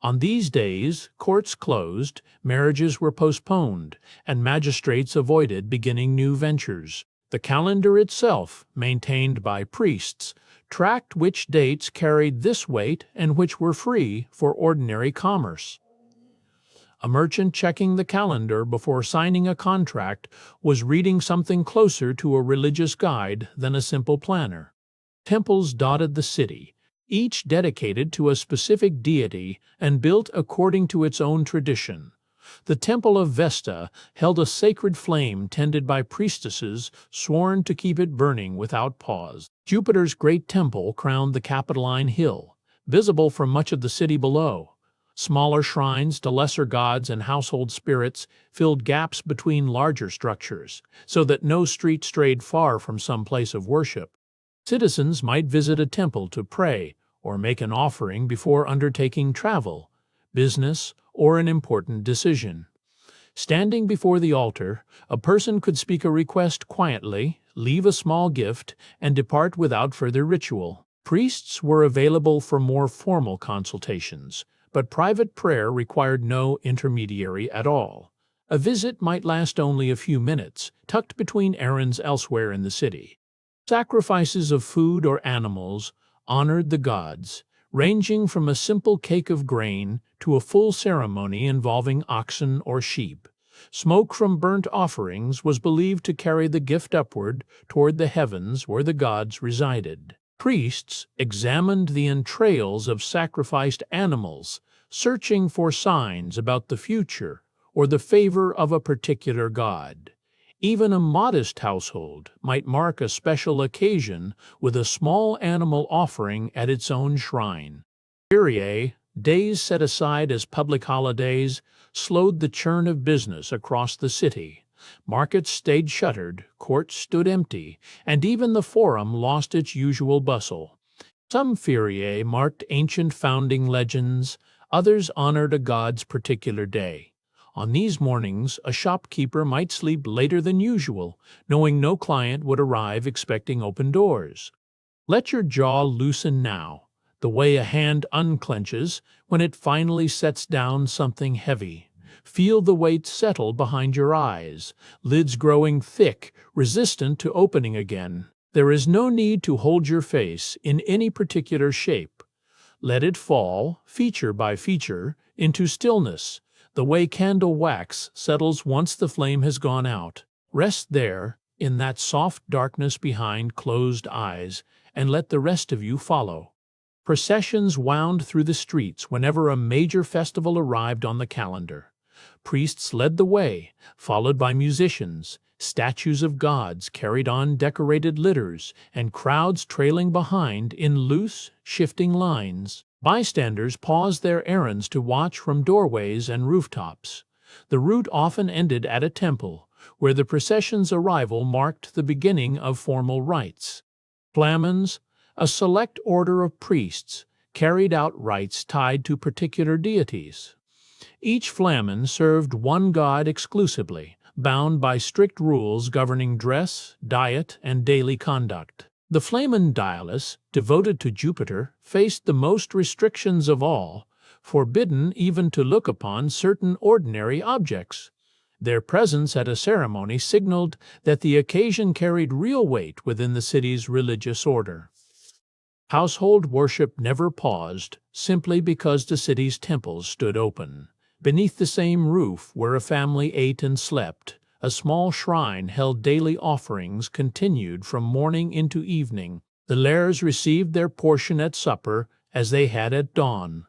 On these days, courts closed, marriages were postponed, and magistrates avoided beginning new ventures. The calendar itself, maintained by priests, tracked which dates carried this weight and which were free for ordinary commerce. A merchant checking the calendar before signing a contract was reading something closer to a religious guide than a simple planner. Temples dotted the city, each dedicated to a specific deity and built according to its own tradition. The Temple of Vesta held a sacred flame tended by priestesses sworn to keep it burning without pause. Jupiter's great temple crowned the Capitoline Hill, visible from much of the city below. Smaller shrines to lesser gods and household spirits filled gaps between larger structures, so that no street strayed far from some place of worship. Citizens might visit a temple to pray or make an offering before undertaking travel, business, or an important decision. Standing before the altar, a person could speak a request quietly, leave a small gift, and depart without further ritual. Priests were available for more formal consultations, but private prayer required no intermediary at all. A visit might last only a few minutes, tucked between errands elsewhere in the city. Sacrifices of food or animals honored the gods, ranging from a simple cake of grain to a full ceremony involving oxen or sheep. Smoke from burnt offerings was believed to carry the gift upward toward the heavens where the gods resided. Priests examined the entrails of sacrificed animals, searching for signs about the future or the favor of a particular god. Even a modest household might mark a special occasion with a small animal offering at its own shrine. Feriae, days set aside as public holidays, slowed the churn of business across the city. Markets stayed shuttered, courts stood empty, and even the forum lost its usual bustle. Some feriae marked ancient founding legends, others honored a god's particular day. On these mornings, a shopkeeper might sleep later than usual, knowing no client would arrive expecting open doors. Let your jaw loosen now, the way a hand unclenches when it finally sets down something heavy. Feel the weight settle behind your eyes, lids growing thick, resistant to opening again. There is no need to hold your face in any particular shape. Let it fall, feature by feature, into stillness, the way candle wax settles once the flame has gone out. Rest there, in that soft darkness behind closed eyes, and let the rest of you follow. Processions wound through the streets whenever a major festival arrived on the calendar. Priests led the way, followed by musicians. Statues of gods carried on decorated litters, and crowds trailing behind in loose, shifting lines. Bystanders paused their errands to watch from doorways and rooftops. The route often ended at a temple, where the procession's arrival marked the beginning of formal rites. Flamens, a select order of priests, carried out rites tied to particular deities. Each flamen served one god exclusively, bound by strict rules governing dress, diet, and daily conduct. The flamen dialis, devoted to Jupiter, faced the most restrictions of all, forbidden even to look upon certain ordinary objects. Their presence at a ceremony signaled that the occasion carried real weight within the city's religious order. Household worship never paused, simply because the city's temples stood open. Beneath the same roof where a family ate and slept, a small shrine held daily offerings continued from morning into evening. The lares received their portion at supper as they had at dawn.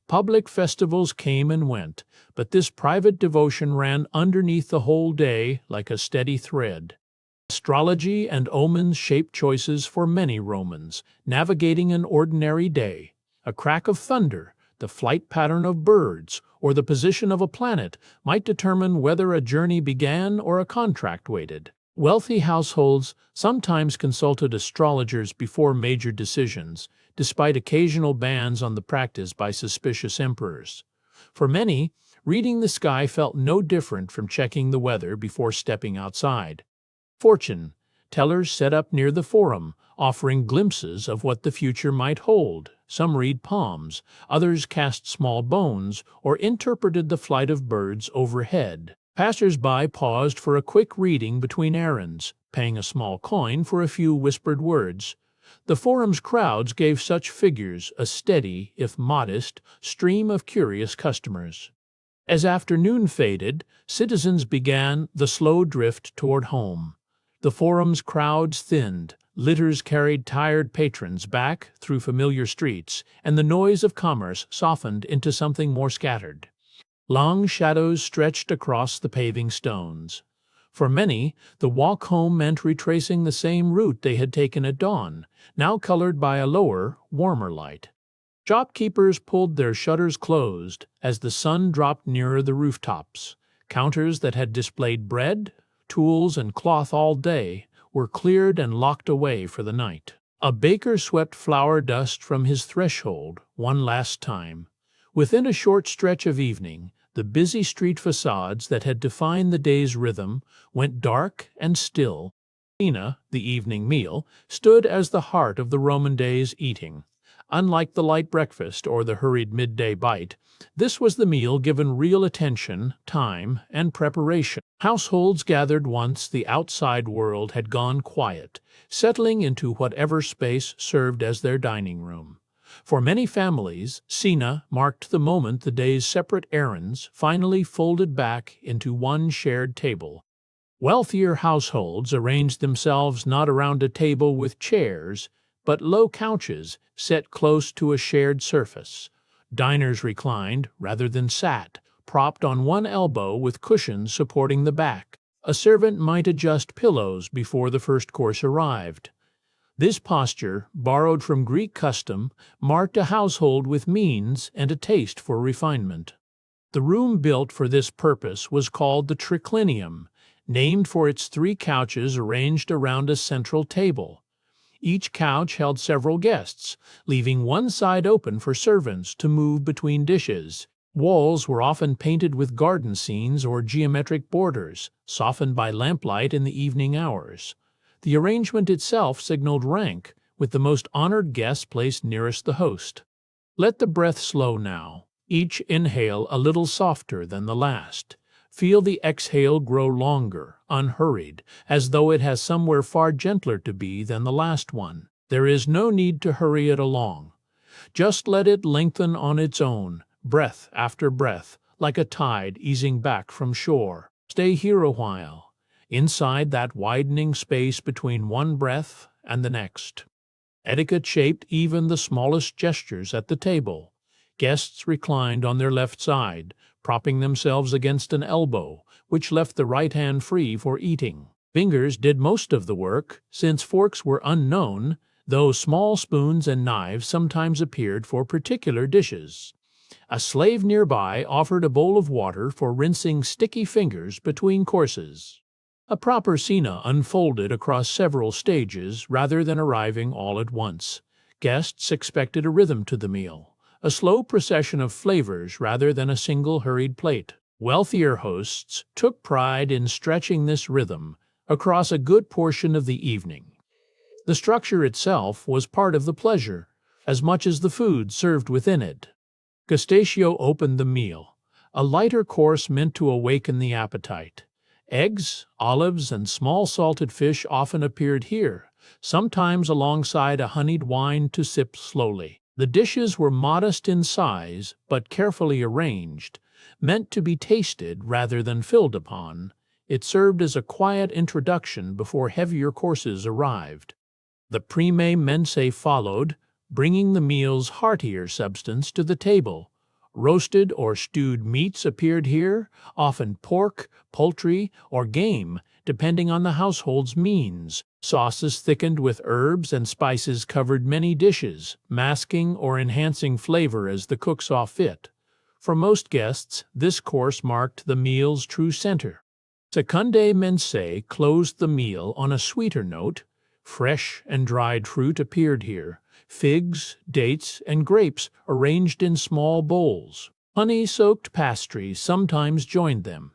Public festivals came and went, but this private devotion ran underneath the whole day like a steady thread. Astrology and omens shaped choices for many Romans, navigating an ordinary day. A crack of thunder, the flight pattern of birds, or the position of a planet might determine whether a journey began or a contract waited. Wealthy households sometimes consulted astrologers before major decisions, despite occasional bans on the practice by suspicious emperors. For many, reading the sky felt no different from checking the weather before stepping outside. Fortune tellers set up near the forum, offering glimpses of what the future might hold. Some read palms, others cast small bones, or interpreted the flight of birds overhead. Passers-by paused for a quick reading between errands, paying a small coin for a few whispered words. The forum's crowds gave such figures a steady, if modest, stream of curious customers. As afternoon faded, citizens began the slow drift toward home. The forum's crowds thinned, litters carried tired patrons back through familiar streets, and the noise of commerce softened into something more scattered. Long shadows stretched across the paving stones. For many, the walk home meant retracing the same route they had taken at dawn, now colored by a lower, warmer light. Shopkeepers pulled their shutters closed as the sun dropped nearer the rooftops. Counters that had displayed bread, tools, and cloth all day were cleared and locked away for the night. A baker swept flour dust from his threshold one last time. Within a short stretch of evening, the busy street facades that had defined the day's rhythm went dark and still. Cena, the evening meal, stood as the heart of the Roman day's eating. Unlike the light breakfast or the hurried midday bite, this was the meal given real attention, time, and preparation. Households gathered once the outside world had gone quiet, settling into whatever space served as their dining room. For many families, cena marked the moment the day's separate errands finally folded back into one shared table. Wealthier households arranged themselves not around a table with chairs, but low couches set close to a shared surface. Diners reclined, rather than sat, propped on one elbow with cushions supporting the back. A servant might adjust pillows before the first course arrived. This posture, borrowed from Greek custom, marked a household with means and a taste for refinement. The room built for this purpose was called the triclinium, named for its 3 couches arranged around a central table. Each couch held several guests, leaving one side open for servants to move between dishes. Walls were often painted with garden scenes or geometric borders, softened by lamplight in the evening hours. The arrangement itself signaled rank, with the most honored guests placed nearest the host. Let the breath slow now, each inhale a little softer than the last. Feel the exhale grow longer, unhurried, as though it has somewhere far gentler to be than the last one. There is no need to hurry it along. Just let it lengthen on its own, breath after breath, like a tide easing back from shore. Stay here a while, inside that widening space between one breath and the next. Etiquette shaped even the smallest gestures at the table. Guests reclined on their left side, propping themselves against an elbow, which left the right hand free for eating. Fingers did most of the work, since forks were unknown, though small spoons and knives sometimes appeared for particular dishes. A slave nearby offered a bowl of water for rinsing sticky fingers between courses. A proper cena unfolded across several stages rather than arriving all at once. Guests expected a rhythm to the meal, a slow procession of flavors rather than a single hurried plate. Wealthier hosts took pride in stretching this rhythm across a good portion of the evening. The structure itself was part of the pleasure, as much as the food served within it. Gustachio opened the meal, a lighter course meant to awaken the appetite. Eggs, olives, and small salted fish often appeared here, sometimes alongside a honeyed wine to sip slowly. The dishes were modest in size, but carefully arranged, meant to be tasted rather than filled upon. It served as a quiet introduction before heavier courses arrived. The prime mensae followed, bringing the meal's heartier substance to the table. Roasted or stewed meats appeared here, often pork, poultry, or game, depending on the household's means. Sauces thickened with herbs and spices covered many dishes, masking or enhancing flavor as the cook saw fit. For most guests, this course marked the meal's true center. Secundae mensae closed the meal on a sweeter note. Fresh and dried fruit appeared here, figs, dates, and grapes arranged in small bowls. Honey-soaked pastries sometimes joined them,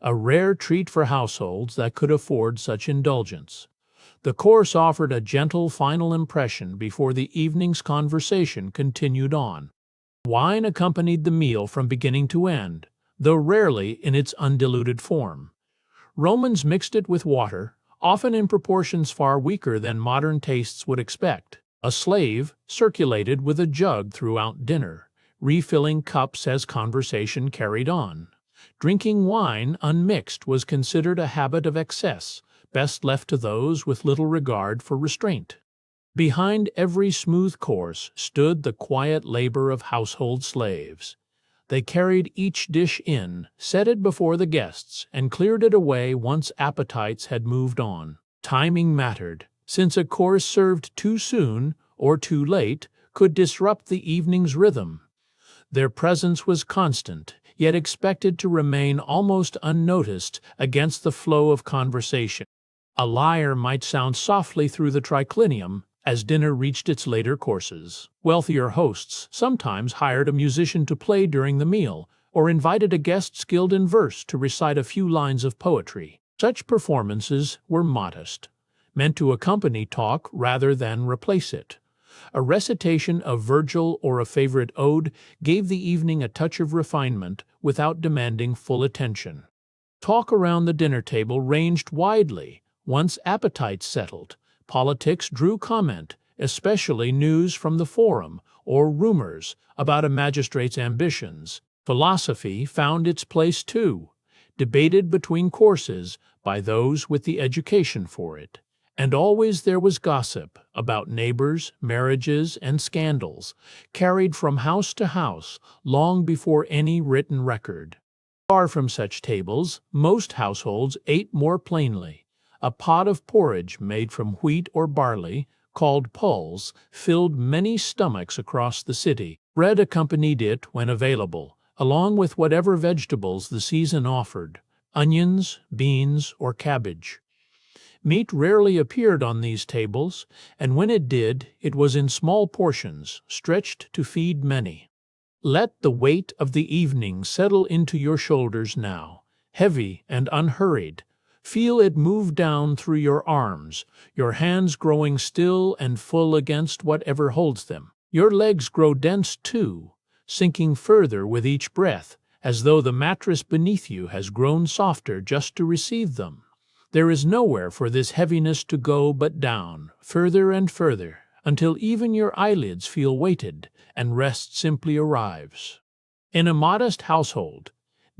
a rare treat for households that could afford such indulgence. The course offered a gentle final impression before the evening's conversation continued on. Wine accompanied the meal from beginning to end, though rarely in its undiluted form. Romans mixed it with water, often in proportions far weaker than modern tastes would expect. A slave circulated with a jug throughout dinner, refilling cups as conversation carried on. Drinking wine unmixed was considered a habit of excess, best left to those with little regard for restraint. Behind every smooth course stood the quiet labor of household slaves. They carried each dish in, set it before the guests, and cleared it away once appetites had moved on. Timing mattered, since a course served too soon or too late could disrupt the evening's rhythm. Their presence was constant, yet expected to remain almost unnoticed against the flow of conversation. A lyre might sound softly through the triclinium as dinner reached its later courses. Wealthier hosts sometimes hired a musician to play during the meal, or invited a guest skilled in verse to recite a few lines of poetry. Such performances were modest, meant to accompany talk rather than replace it. A recitation of Virgil or a favorite ode gave the evening a touch of refinement without demanding full attention. Talk around the dinner table ranged widely. Once appetites settled, politics drew comment, especially news from the forum or rumors about a magistrate's ambitions. Philosophy found its place too, debated between courses by those with the education for it. And always there was gossip about neighbors, marriages, and scandals, carried from house to house long before any written record. Far from such tables, most households ate more plainly. A pot of porridge made from wheat or barley, called pulse, filled many stomachs across the city. Bread accompanied it when available, along with whatever vegetables the season offered, onions, beans, or cabbage. Meat rarely appeared on these tables, and when it did, it was in small portions, stretched to feed many. Let the weight of the evening settle into your shoulders now, heavy and unhurried. Feel it move down through your arms, your hands growing still and full against whatever holds them. Your legs grow dense too, sinking further with each breath, as though the mattress beneath you has grown softer just to receive them. There is nowhere for this heaviness to go but down, further and further, until even your eyelids feel weighted, and rest simply arrives. In a modest household,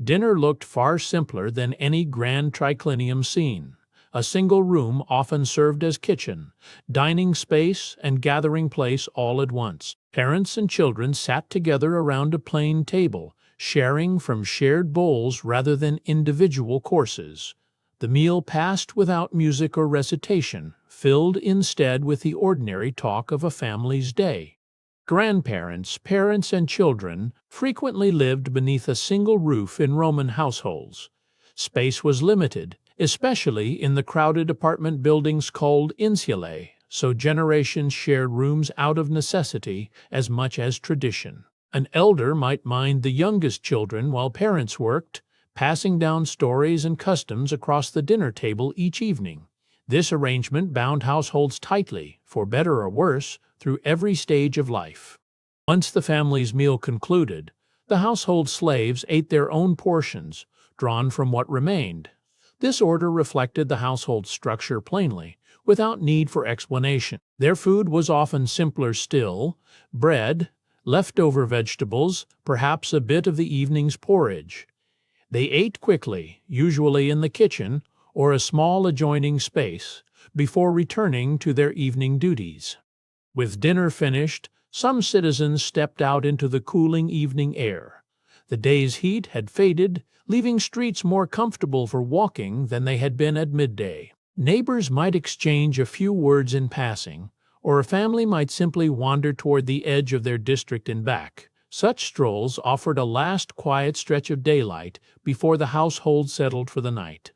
dinner looked far simpler than any grand triclinium scene. A single room often served as kitchen, dining space, and gathering place all at once. Parents and children sat together around a plain table, sharing from shared bowls rather than individual courses. The meal passed without music or recitation, filled instead with the ordinary talk of a family's day. Grandparents, parents, and children frequently lived beneath a single roof in Roman households. Space was limited, especially in the crowded apartment buildings called insulae, so generations shared rooms out of necessity as much as tradition. An elder might mind the youngest children while parents worked, passing down stories and customs across the dinner table each evening. This arrangement bound households tightly, for better or worse, through every stage of life. Once the family's meal concluded, the household slaves ate their own portions, drawn from what remained. This order reflected the household structure plainly, without need for explanation. Their food was often simpler still: bread, leftover vegetables, perhaps a bit of the evening's porridge. They ate quickly, usually in the kitchen or a small adjoining space, before returning to their evening duties. With dinner finished, some citizens stepped out into the cooling evening air. The day's heat had faded, leaving streets more comfortable for walking than they had been at midday. Neighbors might exchange a few words in passing, or a family might simply wander toward the edge of their district and back. Such strolls offered a last quiet stretch of daylight before the household settled for the night.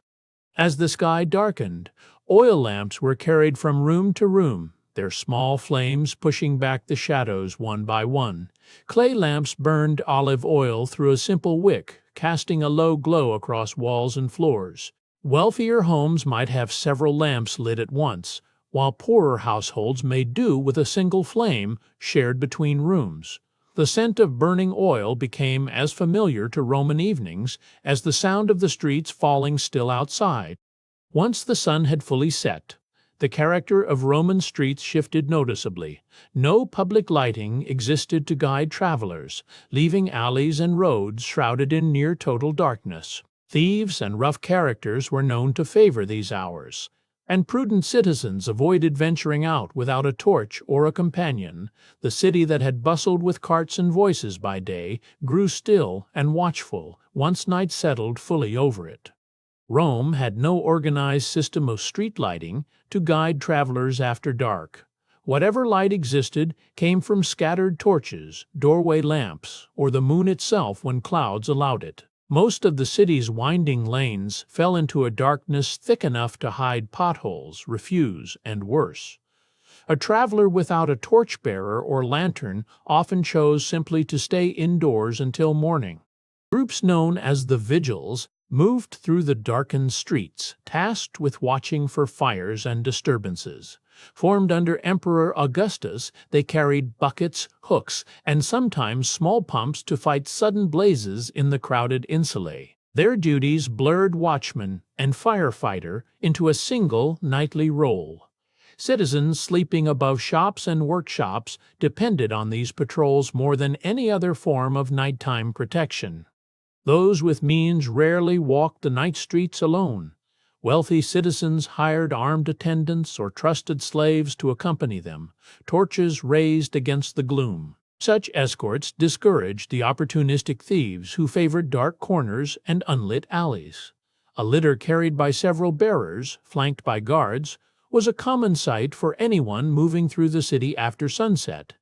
As the sky darkened, oil lamps were carried from room to room, their small flames pushing back the shadows one by one. Clay lamps burned olive oil through a simple wick, casting a low glow across walls and floors. Wealthier homes might have several lamps lit at once, while poorer households made do with a single flame shared between rooms. The scent of burning oil became as familiar to Roman evenings as the sound of the streets falling still outside. Once the sun had fully set, the character of Roman streets shifted noticeably. No public lighting existed to guide travelers, leaving alleys and roads shrouded in near total darkness. Thieves and rough characters were known to favor these hours, and prudent citizens avoided venturing out without a torch or a companion. The city that had bustled with carts and voices by day grew still and watchful once night settled fully over it. Rome had no organized system of street lighting to guide travelers after dark. Whatever light existed came from scattered torches, doorway lamps, or the moon itself when clouds allowed it. Most of the city's winding lanes fell into a darkness thick enough to hide potholes, refuse, and worse. A traveler without a torchbearer or lantern often chose simply to stay indoors until morning. Groups known as the vigils moved through the darkened streets, tasked with watching for fires and disturbances. Formed under Emperor Augustus, they carried buckets, hooks, and sometimes small pumps to fight sudden blazes in the crowded insulae. Their duties blurred watchman and firefighter into a single nightly role. Citizens sleeping above shops and workshops depended on these patrols more than any other form of nighttime protection. Those with means rarely walked the night streets alone. Wealthy citizens hired armed attendants or trusted slaves to accompany them, torches raised against the gloom. Such escorts discouraged the opportunistic thieves who favored dark corners and unlit alleys. A litter carried by several bearers, flanked by guards, was a common sight for anyone moving through the city after sunset.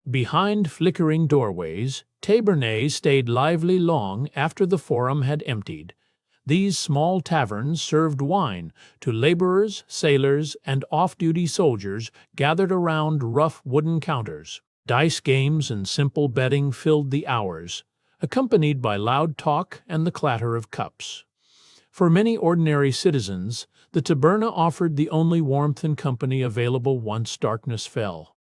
Behind flickering doorways, tabernae stayed lively long after the forum had emptied. These small taverns served wine to laborers, sailors, and off-duty soldiers gathered around rough wooden counters. Dice games and simple betting filled the hours, accompanied by loud talk and the clatter of cups. For many ordinary citizens, the taberna offered the only warmth and company available once darkness fell.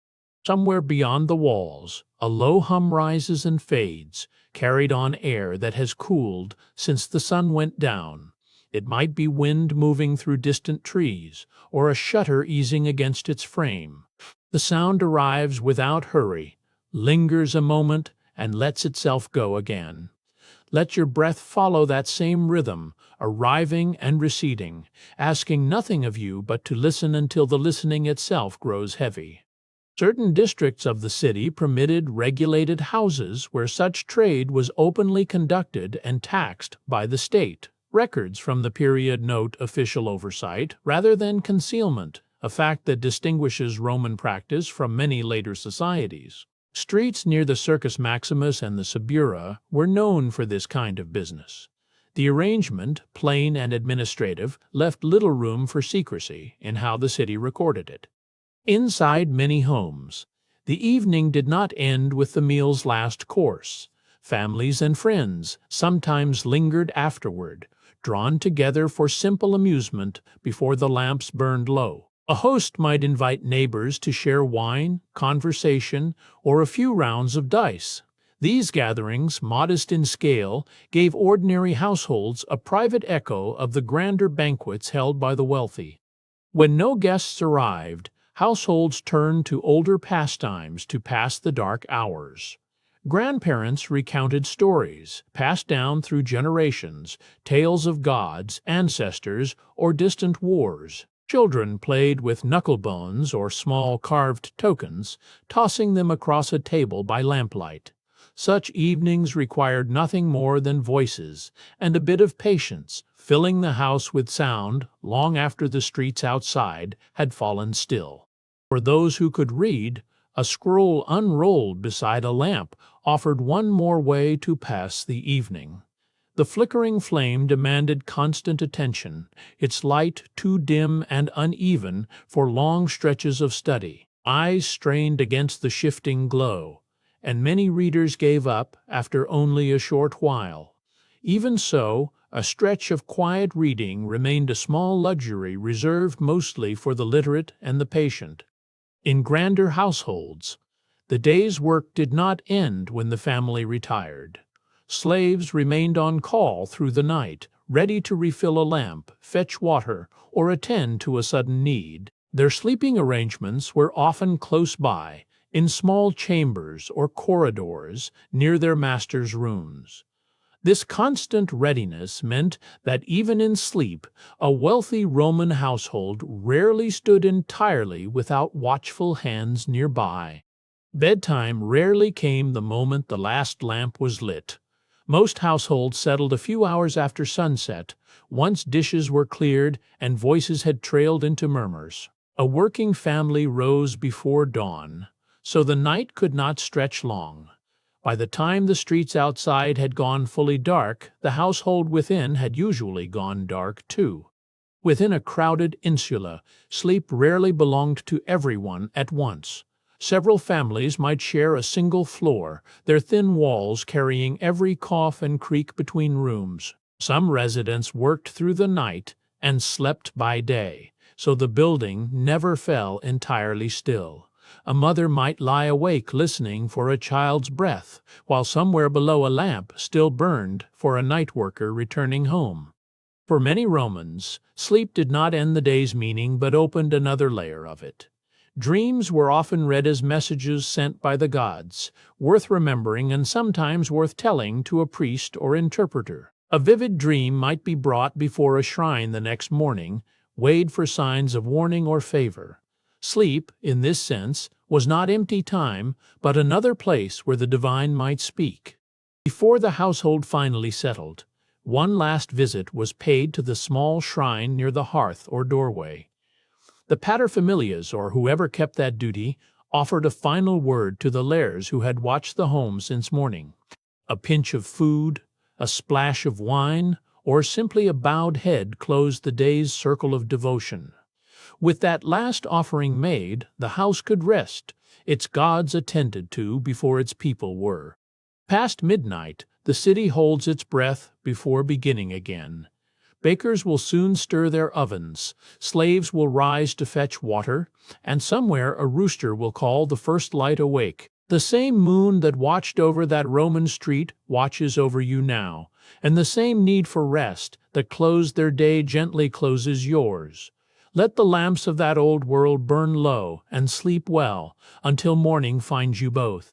Somewhere beyond the walls, a low hum rises and fades, carried on air that has cooled since the sun went down. It might be wind moving through distant trees, or a shutter easing against its frame. The sound arrives without hurry, lingers a moment, and lets itself go again. Let your breath follow that same rhythm, arriving and receding, asking nothing of you but to listen until the listening itself grows heavy. Certain districts of the city permitted regulated houses where such trade was openly conducted and taxed by the state. Records from the period note official oversight rather than concealment, a fact that distinguishes Roman practice from many later societies. Streets near the Circus Maximus and the Subura were known for this kind of business. The arrangement, plain and administrative, left little room for secrecy in how the city recorded it. Inside many homes, the evening did not end with the meal's last course. Families and friends sometimes lingered afterward, drawn together for simple amusement before the lamps burned low. A host might invite neighbors to share wine, conversation, or a few rounds of dice. These gatherings, modest in scale, gave ordinary households a private echo of the grander banquets held by the wealthy. When no guests arrived, households turned to older pastimes to pass the dark hours. Grandparents recounted stories, passed down through generations, tales of gods, ancestors, or distant wars. Children played with knucklebones or small carved tokens, tossing them across a table by lamplight. Such evenings required nothing more than voices and a bit of patience, filling the house with sound long after the streets outside had fallen still. For those who could read, a scroll unrolled beside a lamp offered one more way to pass the evening. The flickering flame demanded constant attention, its light too dim and uneven for long stretches of study. Eyes strained against the shifting glow, and many readers gave up after only a short while. Even so, a stretch of quiet reading remained a small luxury reserved mostly for the literate and the patient. In grander households, the day's work did not end when the family retired. Slaves remained on call through the night, ready to refill a lamp, fetch water, or attend to a sudden need. Their sleeping arrangements were often close by, in small chambers or corridors near their masters' rooms. This constant readiness meant that even in sleep, a wealthy Roman household rarely stood entirely without watchful hands nearby. Bedtime rarely came the moment the last lamp was lit. Most households settled a few hours after sunset, once dishes were cleared and voices had trailed into murmurs. A working family rose before dawn, so the night could not stretch long. By the time the streets outside had gone fully dark, the household within had usually gone dark too. Within a crowded insula, sleep rarely belonged to everyone at once. Several families might share a single floor, their thin walls carrying every cough and creak between rooms. Some residents worked through the night and slept by day, so the building never fell entirely still. A mother might lie awake listening for a child's breath, while somewhere below a lamp still burned for a night worker returning home. For many Romans, sleep did not end the day's meaning but opened another layer of it. Dreams were often read as messages sent by the gods, worth remembering and sometimes worth telling to a priest or interpreter. A vivid dream might be brought before a shrine the next morning, weighed for signs of warning or favor. Sleep, in this sense, was not empty time, but another place where the divine might speak. Before the household finally settled, one last visit was paid to the small shrine near the hearth or doorway. The paterfamilias, or whoever kept that duty, offered a final word to the lares who had watched the home since morning. A pinch of food, a splash of wine, or simply a bowed head closed the day's circle of devotion. With that last offering made, the house could rest, its gods attended to before its people were. Past midnight, the city holds its breath before beginning again. Bakers will soon stir their ovens, slaves will rise to fetch water, and somewhere a rooster will call the first light awake. The same moon that watched over that Roman street watches over you now, and the same need for rest that closed their day gently closes yours. Let the lamps of that old world burn low and sleep well until morning finds you both.